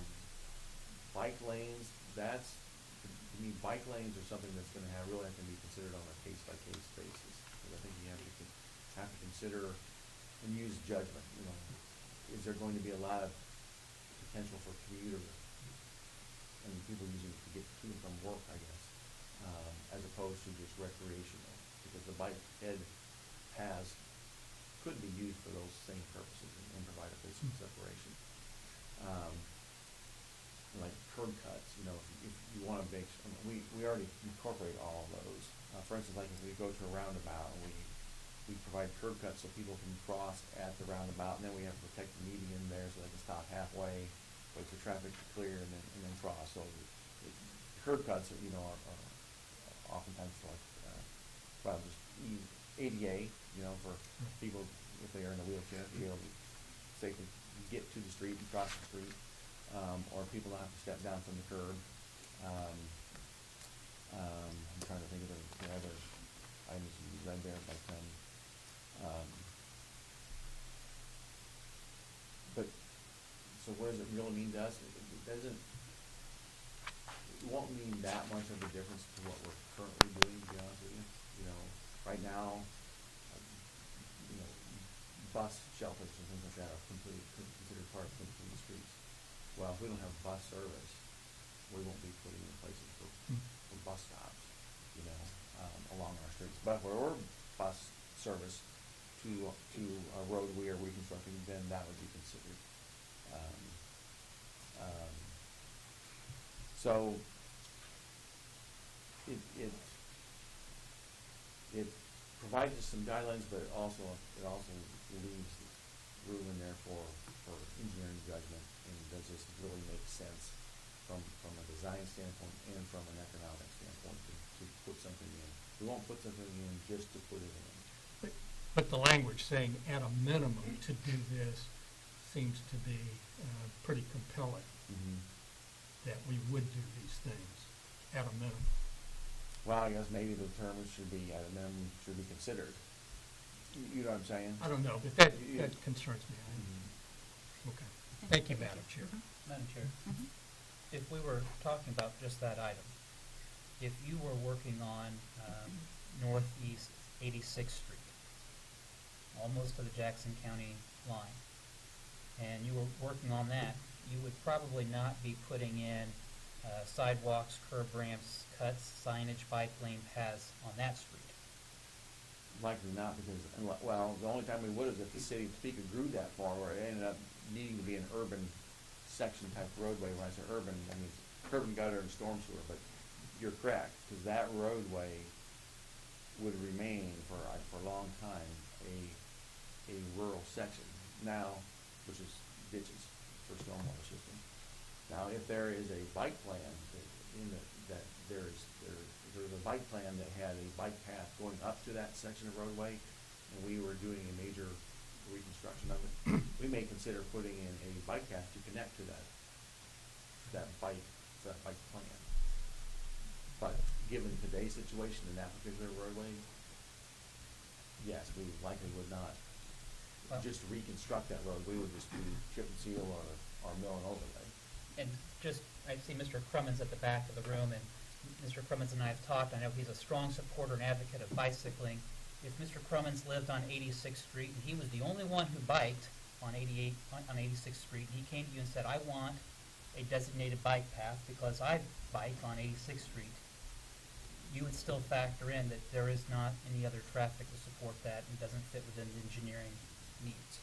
bike lanes, bike lanes are something that's gonna really have to be considered on a case-by-case basis. Because I think you have to consider and use judgment, you know. Is there going to be a lot of potential for commuter and people using it to get to and from work, I guess, as opposed to just recreational? Because the bike ped paths could be used for those same purposes and provide a physical separation. Like curb cuts, you know, if you want to make, we already incorporate all of those. For instance, like if we go to a roundabout, we provide curb cuts so people can cross at the roundabout, and then we have to protect the median there so they can stop halfway, wait for traffic to clear, and then cross. So curb cuts are, you know, are oftentimes like just ADA, you know, for people if they are in a wheelchair to be able to safely get to the street and cross the street. Or people don't have to step down from the curb. I'm trying to think of the other items you read there, but so what does it really mean to us? It won't mean that much of a difference to what we're currently doing, to be honest with you. You know, right now, you know, bus shelters and things like that are considered part of complete streets. Well, if we don't have bus service, we won't be putting in places for bus stops, you know, along our streets. But if we're bus service to a road we are reconstructing, then that would be considered. So it provides us some guidelines, but it also leaves room in there for engineering judgment, and does this really make sense from a design standpoint and from an economic standpoint to put something in. We won't put something in just to put it in. But the language saying at a minimum to do this seems to be pretty compelling, that we would do these things at a minimum. Well, I guess maybe the term should be at a minimum should be considered. You know what I'm saying? I don't know, but that concerns me. Okay. Thank you, Madam Chair. Madam Chair, if we were talking about just that item, if you were working on Northeast 86th Street, almost to the Jackson County line, and you were working on that, you would probably not be putting in sidewalks, curb ramps, cuts, signage, bike lane paths on that street. Likely not, because, well, the only time we would is if the city of Topeka grew that far, where it ended up needing to be an urban section type roadway. When I say urban, I mean curb and gutter and storm sewer, but you're correct, because that roadway would remain for a long time a rural section now, which is ditches for stormwater system. Now, if there is a bike plan there's a bike plan that had a bike path going up to that section of roadway, and we were doing a major reconstruction of it, we may consider putting in a bike path to connect to that bike plan. But given today's situation in that particular roadway, yes, we likely would not just reconstruct that road. We would just do chip and seal or mill and overlay. And just, I see Mr. Crummins at the back of the room, and Mr. Crummins and I have talked. I know he's a strong supporter and advocate of bicycling. If Mr. Crummins lived on 86th Street and he was the only one who biked on 86th Street, and he came to you and said, I want a designated bike path because I bike on 86th Street, you would still factor in that there is not any other traffic to support that and doesn't fit within the engineering needs.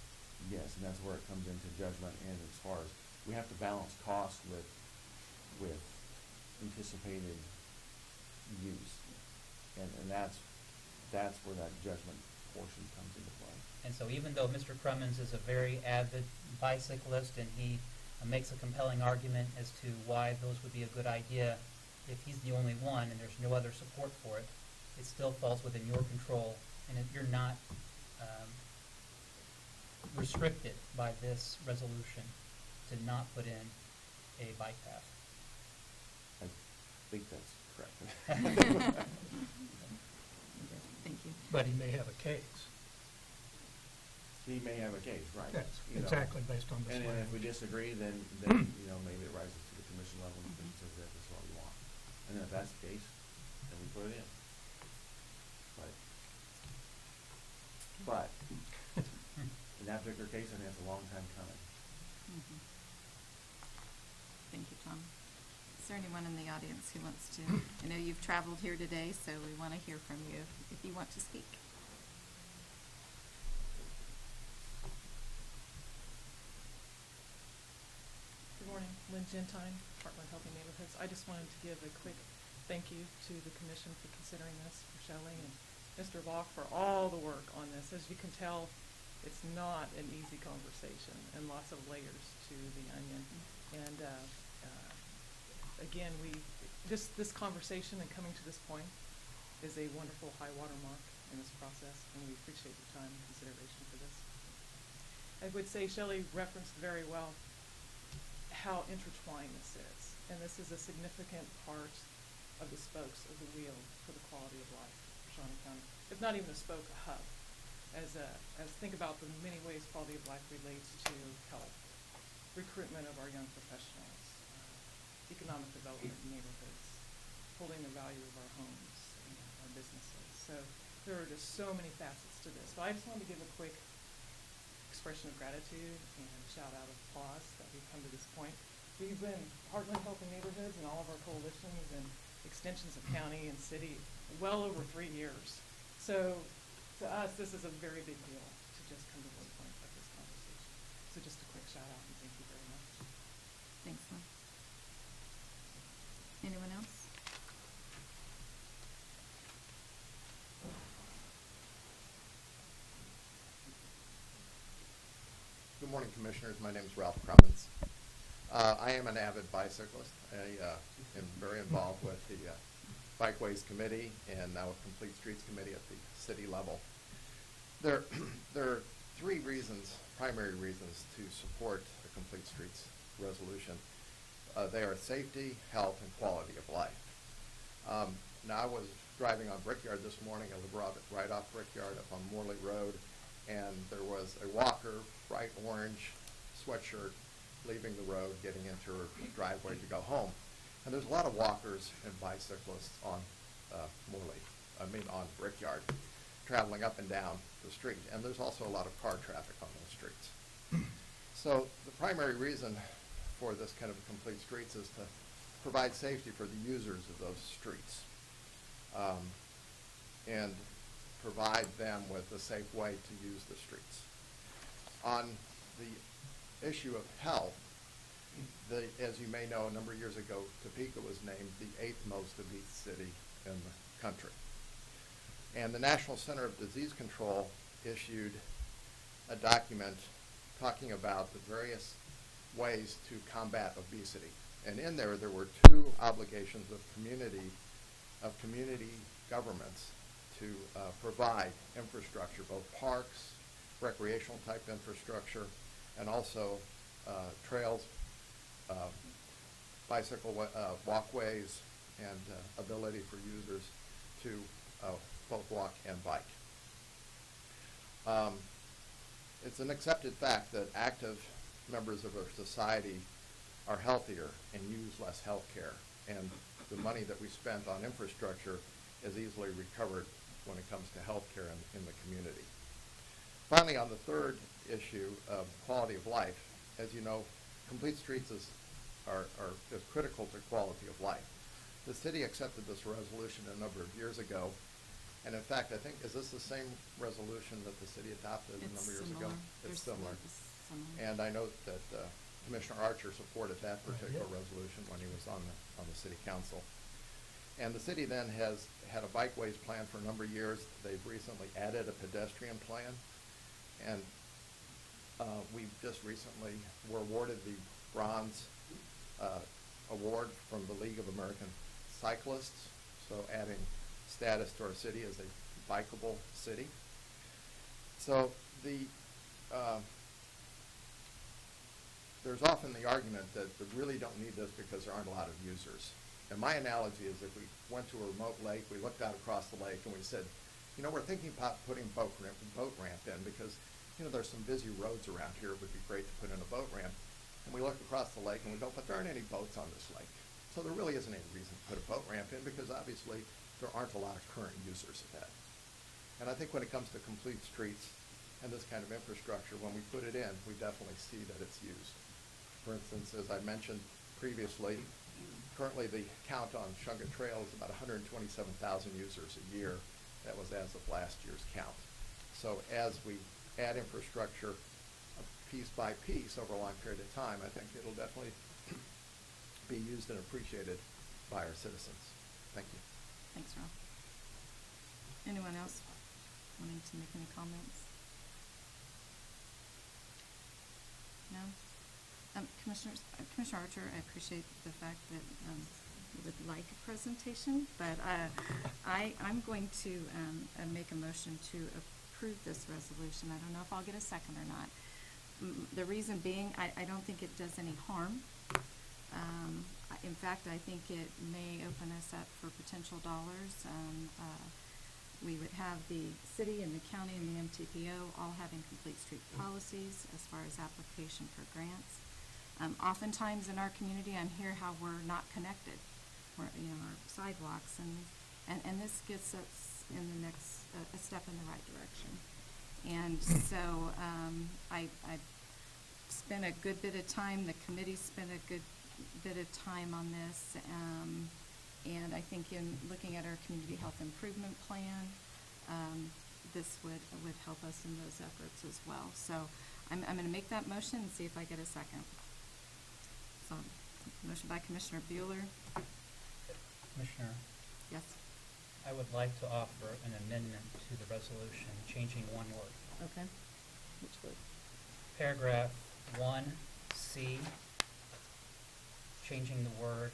Yes, and that's where it comes into judgment, and as far as we have to balance cost with anticipated use, and that's where that judgment portion comes into play. And so even though Mr. Crummins is a very avid bicyclist and he makes a compelling argument as to why those would be a good idea, if he's the only one and there's no other support for it, it still falls within your control, and if you're not restricted by this resolution to not put in a bike path. I think that's correct. Thank you. But he may have a case. He may have a case, right? Yes, You know. exactly, based on this And if we language. disagree, then maybe it rises to the commission level and says that that's what we want. And then if that's the case, then we put it in. But in that particular case, I think it's a long time coming. Mhm. Thank you, Tom. Is there anyone in the audience who wants to, I know you've traveled here today, so we want to hear from you if you want to speak. Good morning, Lynn Gentine, Department of Healthy Neighborhoods. I just wanted to give a quick thank you to the commission for considering this, for Shelley and Mr. Vlach for all the work on this. As you can tell, it's not an easy conversation and lots of layers to the onion. And again, this conversation and coming to this point is a wonderful high water mark in this process, and we appreciate your time and consideration for this. I would say Shelley referenced very well how intertwined this is, and this is a significant part of the spokes of the wheel for the quality of life for Shawnee County. If not even a spoke, a hub. As think about the many ways quality of life relates to health, recruitment of our young professionals, economic development in neighborhoods, holding the value of our homes and our businesses. So there are just so many facets to this. So I just wanted to give a quick expression of gratitude and shout out of applause that we've come to this point. We've been Heartland Helping Neighborhoods and all of our coalitions and extensions of county and city well over 3 years. So to us, this is a very big deal to just come to this point of this conversation. So just a quick shout out and thank you very much. Thanks, Lynn. Anyone else? Good morning, Commissioners. My name is Ralph Crummins. I am an avid bicyclist. I am very involved with the Bikeways Committee and now with Complete Streets Committee at the city level. There are three reasons, primary reasons, to support the Complete Streets resolution. They are safety, health, and quality of life. Now, I was driving on Brickyard this morning. I live right off Brickyard up on Morley Road, and there was a walker, bright orange sweatshirt, leaving the road, getting into her driveway to go home. And there's a lot of walkers and bicyclists on on Brickyard, traveling up and down the street. And there's also a lot of car traffic on those streets. So the primary reason for this kind of complete streets is to provide safety for the users of those streets, and provide them with a safe way to use the streets. On the issue of health, as you may know, a number of years ago, Topeka was named the 8th most obese city in the country. And the National Center of Disease Control issued a document talking about the various ways to combat obesity. And in there were 2 obligations of community governments to provide infrastructure, both parks, recreational type infrastructure, and also trails, bicycle walkways, and ability for users to both walk and bike. It's an accepted fact that active members of our society are healthier and use less health care, and the money that we spent on infrastructure is easily recovered when it comes to health care in the community. Finally, on the third issue of quality of life, as you know, complete streets is critical to quality of life. The city accepted this resolution a number of years ago, and in fact, I think, is this the same resolution that the city adopted a number of years ago? It's similar. And I know that Commissioner Archer supported that particular resolution when he was on the city council. And the city then has had a bikeways plan for a number of years. They've recently added a pedestrian plan, and we just recently were awarded the bronze award from the League of American Cyclists, so adding status to our city as a bikeable city. So there's often the argument that we really don't need this because there aren't a lot of users. And my analogy is if we went to a remote lake, we looked out across the lake and we said, you know, we're thinking about putting a boat ramp in because, you know, there's some busy roads around here. It would be great to put in a boat ramp. And we look across the lake and we go, but there aren't any boats on this lake. So there really isn't any reason to put a boat ramp in because obviously there aren't a lot of current users of that. And I think when it comes to complete streets and this kind of infrastructure, when we put it in, we definitely see that it's used. For instance, as I mentioned previously, currently the count on Shunga Trail is about 127,000 users a year. That was as of last year's count. So as we add infrastructure piece by piece over a long period of time, I think it'll definitely be used and appreciated by our citizens. Thank you. Thanks, Ralph. Anyone else wanting to make any comments? No? Commissioner Archer, I appreciate the fact that you would like a presentation, but I'm going to make a motion to approve this resolution. I don't know if I'll get a second or not. The reason being, I don't think it does any harm. In fact, I think it may open us up for potential dollars. We would have the city and the county and the MTPO all having complete street policies as far as application for grants. Oftentimes in our community, I'm here how we're not connected. We're, you know, our sidewalks, and this gets us in the next a step in the right direction. And so I spent a good bit of time. The committee spent a good bit of time on this, and I think in looking at our community health improvement plan, this would help us in those efforts as well. So I'm going to make that motion and see if I get a second. So, motion by Commissioner Bueller. Commissioner, Yes. I would like to offer an amendment to the resolution, changing one word. Okay. Which word? Paragraph 1C, changing the word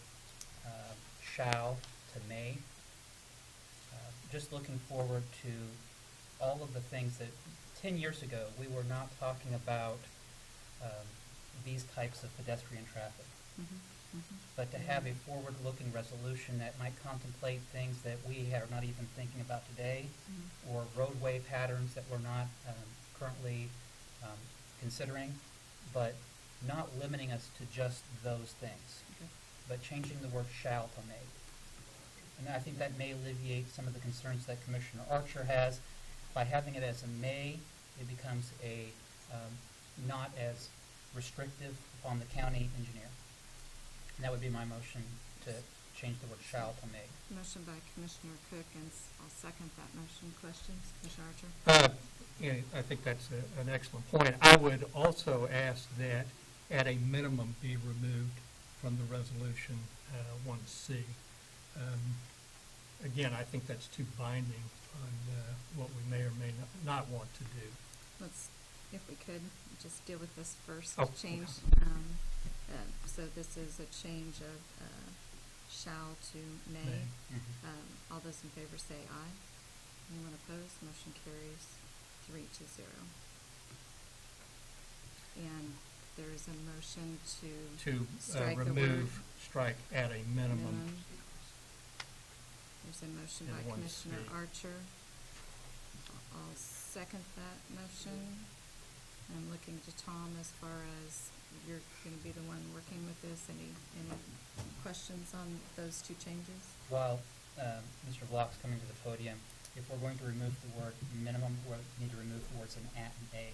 shall to may. Just looking forward to all of the things that 10 years ago we were not talking about these types of pedestrian traffic. Mm-hmm. Mm-hmm. But to have a forward-looking resolution that might contemplate things that we are not even thinking about today, Mm-hmm. or roadway patterns that we're not currently considering, but not limiting us to just those things, Okay. but changing the word shall to may. And I think that may alleviate some of the concerns that Commissioner Archer has. By having it as a may, it becomes a not as restrictive upon the county engineer. And that would be my motion to change the word shall to may. Motion by Commissioner Cook, and I'll second that motion. Questions? Commissioner Archer? Yeah, I think that's an excellent point. I would also ask that at a minimum be removed from the resolution 1C. Again, I think that's too binding on what we may or may not want to do. Let's, if we could, just deal with this first Oh, change. So this is a change of shall to may. May. Mm-hmm. All those in favor say aye. Anyone opposed? Motion carries 3-0. And there is a motion to strike the word remove, strike at a minimum. There's a motion in by 1C. Commissioner Archer. I'll second that motion. I'm looking to Tom as far as you're going to be the one working with this. Any questions on those two changes? While Mr. Vlach's coming to the podium, if we're going to remove the word minimum, we need to remove the words an at and a.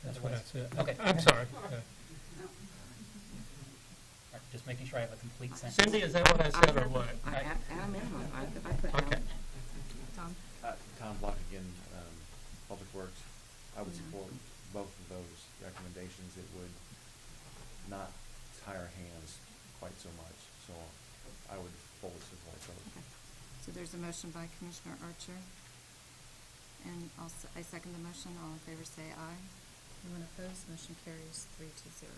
That's what I said. Okay. I'm sorry. All right, just making sure I have a complete sentence. Cindy, is that what I said or what? At a minimum, I put Okay. Tom? Tom Vlach again, Public Works. I would support both of those recommendations. It would not tie our hands quite so much, so I would fully support those. Okay. So there's a motion by Commissioner Archer. And I second the motion. All in favor say aye. Anyone opposed? Motion carries 3-0.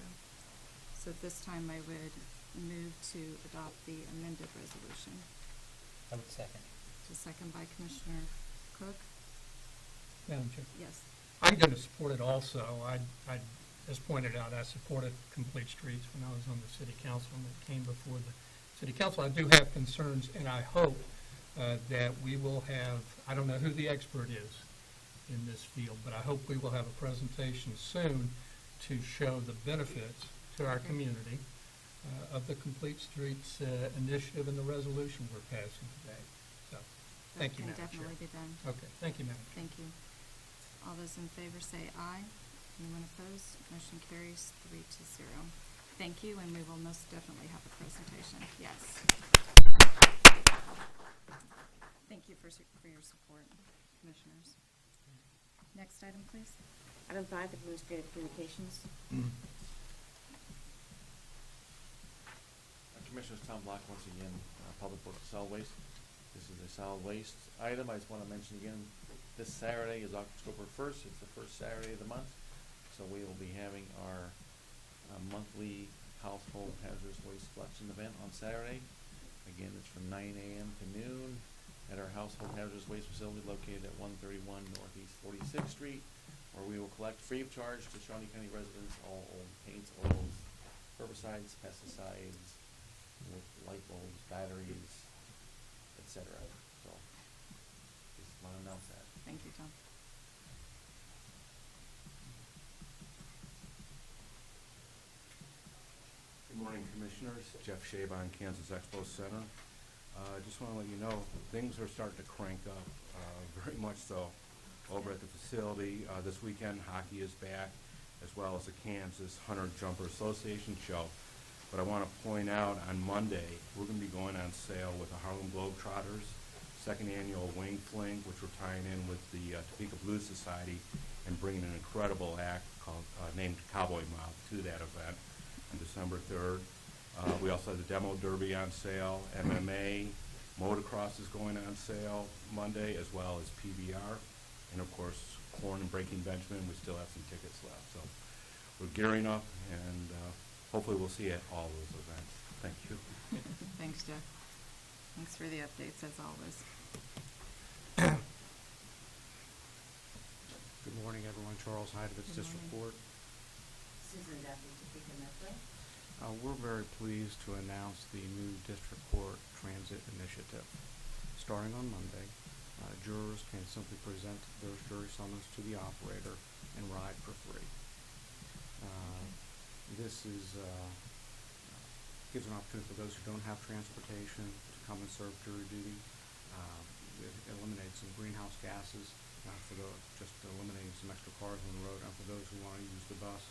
So at this time, I would move to adopt the amended resolution. I would second. So second by Commissioner Cook. Madam Chair. Yes. I'm going to support it also. I as pointed out, I supported Complete Streets when I was on the city council and it came before the city council. I do have concerns, and I hope that we will have, I don't know who the expert is in this field, but I hope we will have a presentation soon to show the benefits to our community of the Complete Streets initiative and the resolution we're passing today. So, thank you, Madam That can Chair. definitely be done. Okay, thank you, Madam Chair. Thank you. All those in favor say aye. Anyone opposed? Motion carries 3-0. Thank you, and we will most definitely have a presentation. Yes. Thank you for your support, commissioners. Next item, please. Item 5, Administrative Communications. Commissioners, Tom Vlach once again, Public Works Solid Waste. This is a solid waste item. I just want to mention again, this Saturday is October 1st. It's the first Saturday of the month. So we will be having our monthly household hazardous waste collection event on Saturday. Again, it's from 9 a.m. to noon at our household hazardous waste facility located at 131 Northeast 46th Street, where we will collect free of charge to Shawnee County residents all old paints, oils, herbicides, pesticides, light bulbs, batteries, etc. So, just want to announce that. Thank you, Tom. Good morning, Commissioners. Jeff Shabon, Kansas Expo Center. Just want to let you know, things are starting to crank up, very much so, over at the facility. This weekend, hockey is back, as well as the Kansas Hunter Jumper Association show. But I want to point out, on Monday, we're going to be going on sale with the Harlem Globetrotters, second annual Wing Fling, which we're tying in with the Topeka Blues Society and bringing an incredible act named Cowboy Mob to that event on December 3rd. We also have the Demo Derby on sale, MMA, motocross is going on sale Monday, as well as PBR, and of course, Corn and Breaking Benjamin, we still have some tickets left. So we're gearing up, and hopefully we'll see you at all those events. Thank you. Thanks, Jeff. Thanks for the updates, as always. Good morning, everyone. Charles Hydovitz, Good District morning. Court. Susan Duffy, Topeka Metro. We're very pleased to announce the new District Court Transit Initiative. Starting on Monday, jurors can simply present those jury summons to the operator and ride for free. This is gives an opportunity for those who don't have transportation to come and serve jury duty. It eliminates some greenhouse gases, just eliminating some extra cars on the road, and for those who want to use the bus,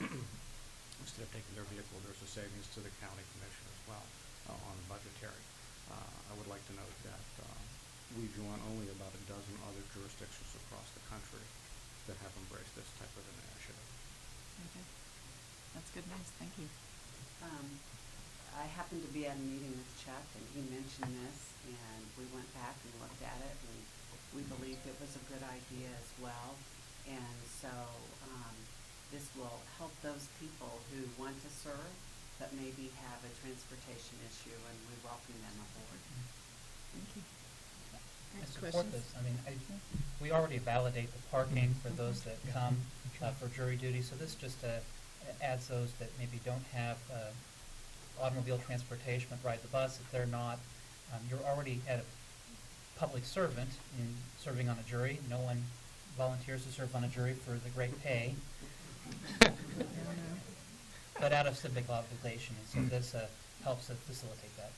instead of taking their vehicle, there's a savings to the county commission as well on budgetary. I would like to note that we join only about a dozen other jurisdictions across the country that have embraced this type of an initiative. Okay. That's good news. Thank you. I happened to be at a meeting with Chuck, and he mentioned this, and we went back and looked at it, and we believed it was a good idea as well. And so this will help those people who want to serve but maybe have a transportation issue, and we welcome them aboard. Thank you. I support this. I mean, we already validate the parking for those that come for jury duty, so this just adds those that maybe don't have automobile transportation but ride the bus. If they're not, you're already at a public servant in serving on a jury. No one volunteers to serve on a jury for the great pay, but out of civic obligation, and so this helps to facilitate that.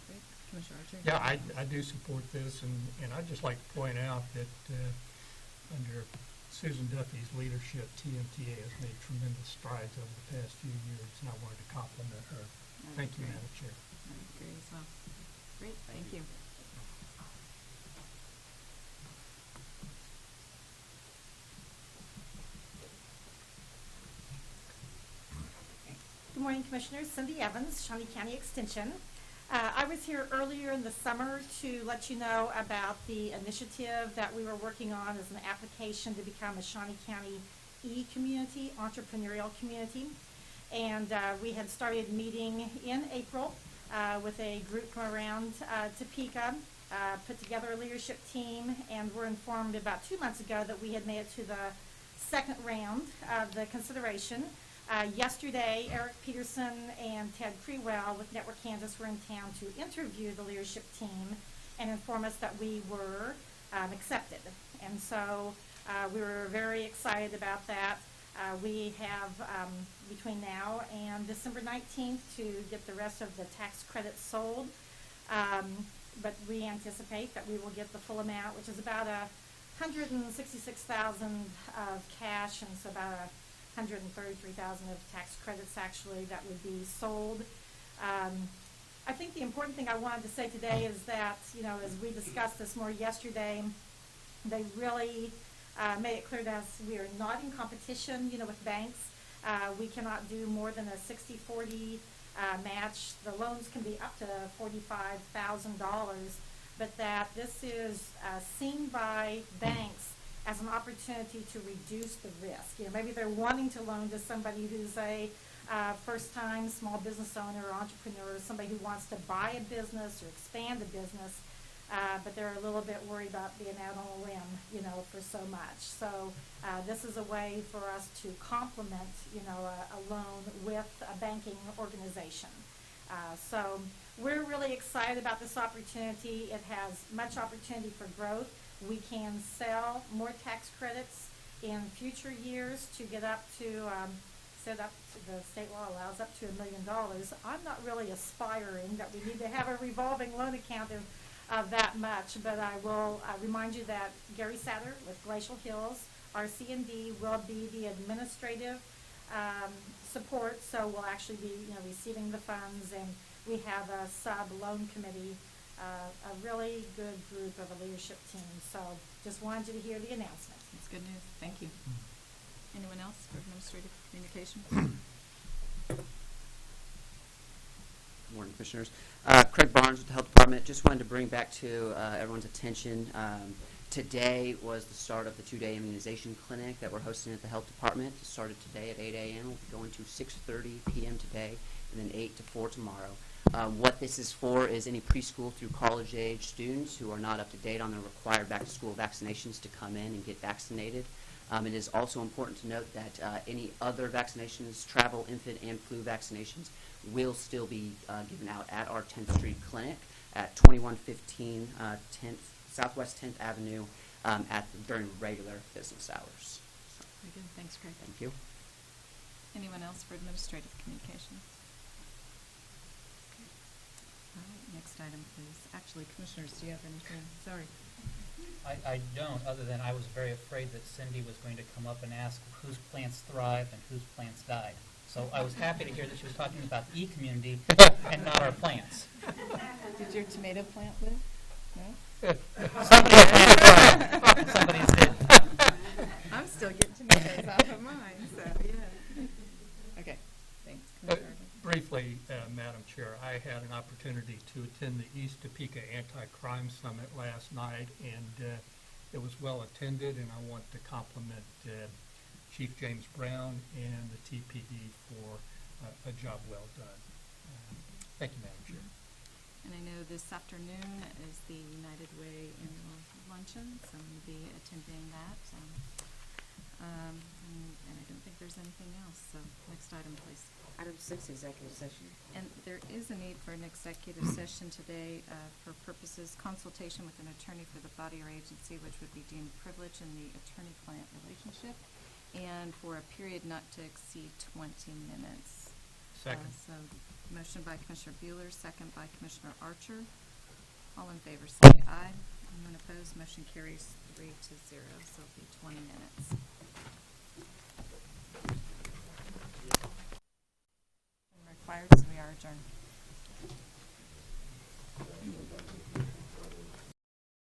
Great. Commissioner Archer? Yeah, I do support this, and I'd just like to point out that under Susan Duffy's leadership, TMTA has made tremendous strides over the past few years, and I wanted to compliment her. Thank you, Madam Chair. I agree as well. Great. Thank you. Good morning, Commissioners. Cindy Evans, Shawnee County Extension. I was here earlier in the summer to let you know about the initiative that we were working on as an application to become a Shawnee County e-community, entrepreneurial community. And we had started meeting in April with a group from around Topeka, put together a leadership team, and were informed about 2 months ago that we had made it to the second round of the consideration. Yesterday, Eric Peterson and Ted Crewell with Network Kansas were in town to interview the leadership team and inform us that we were accepted. And so we were very excited about that. We have between now and December 19th to get the rest of the tax credits sold. But we anticipate that we will get the full amount, which is about $166,000 of cash, and so about $133,000 of tax credits actually that would be sold. I think the important thing I wanted to say today is that, you know, as we discussed this more yesterday, they really made it clear to us we are not in competition, you know, with banks. We cannot do more than a 60-40 match. The loans can be up to $45,000, but that this is seen by banks as an opportunity to reduce the risk. You know, maybe they're wanting to loan to somebody who's a first-time small business owner or entrepreneur, somebody who wants to buy a business or expand a business, but they're a little bit worried about being out on a limb, you know, for so much. So this is a way for us to complement, you know, a loan with a banking organization. So we're really excited about this opportunity. It has much opportunity for growth. We can sell more tax credits in future years to get up to, the state law allows up to $1 million. I'm not really aspiring that we need to have a revolving loan account of that much, but I will remind you that Gary Satter with Glacial Hills, our C&D, will be the administrative support, so we'll actually be, you know, receiving the funds, and we have a sub-loan committee, a really good group of a leadership team. So just wanted you to hear the announcement. That's good news. Thank you. Anyone else for administrative communication? Good morning, Commissioners. Craig Barnes with the Health Department. Just wanted to bring back to everyone's attention, today was the start of the 2-day immunization clinic that we're hosting at the Health Department. It started today at 8 a.m. We'll be going to 6:30 p.m. today, and then 8 to 4 tomorrow. What this is for is any preschool through college age students who are not up to date on their required back-to-school vaccinations to come in and get vaccinated. It is also important to note that any other vaccinations, travel, infant, and flu vaccinations, will still be given out at our 10th Street Clinic at 2115 Southwest 10th Avenue during regular business hours. So, Very good. Thanks, Craig. thank you. Anyone else for administrative communications? All right, next item, please. Actually, Commissioners, do you have anything? Sorry. I don't, other than I was very afraid that Cindy was going to come up and ask whose plants thrive and whose plants died. So I was happy to hear that she was talking about the E-community and not our plants. Did your tomato plant live? No? Somebody's did. I'm still getting tomatoes off of mine, so, yeah. Okay, thanks. Commissioner Arden. Briefly, Madam Chair, I had an opportunity to attend the East Topeka Anti-Crime Summit last night, and it was well attended, and I want to compliment Chief James Brown and the TPD for a job well done. Thank you, Madam Chair. And I know this afternoon is the United Way annual luncheon, so we'll be attending that. And I don't think there's anything else, so next item, please. Item 6, executive session. And there is a need for an executive session today for purposes consultation with an attorney for the body or agency, which would be deemed privilege in the attorney-client relationship, and for a period not to exceed 20 minutes. Second. So motion by Commissioner Bueller, second by Commissioner Archer. All in favor say aye. Anyone opposed? Motion carries 3-0, so it'll be 20 minutes. Required, so we are adjourned.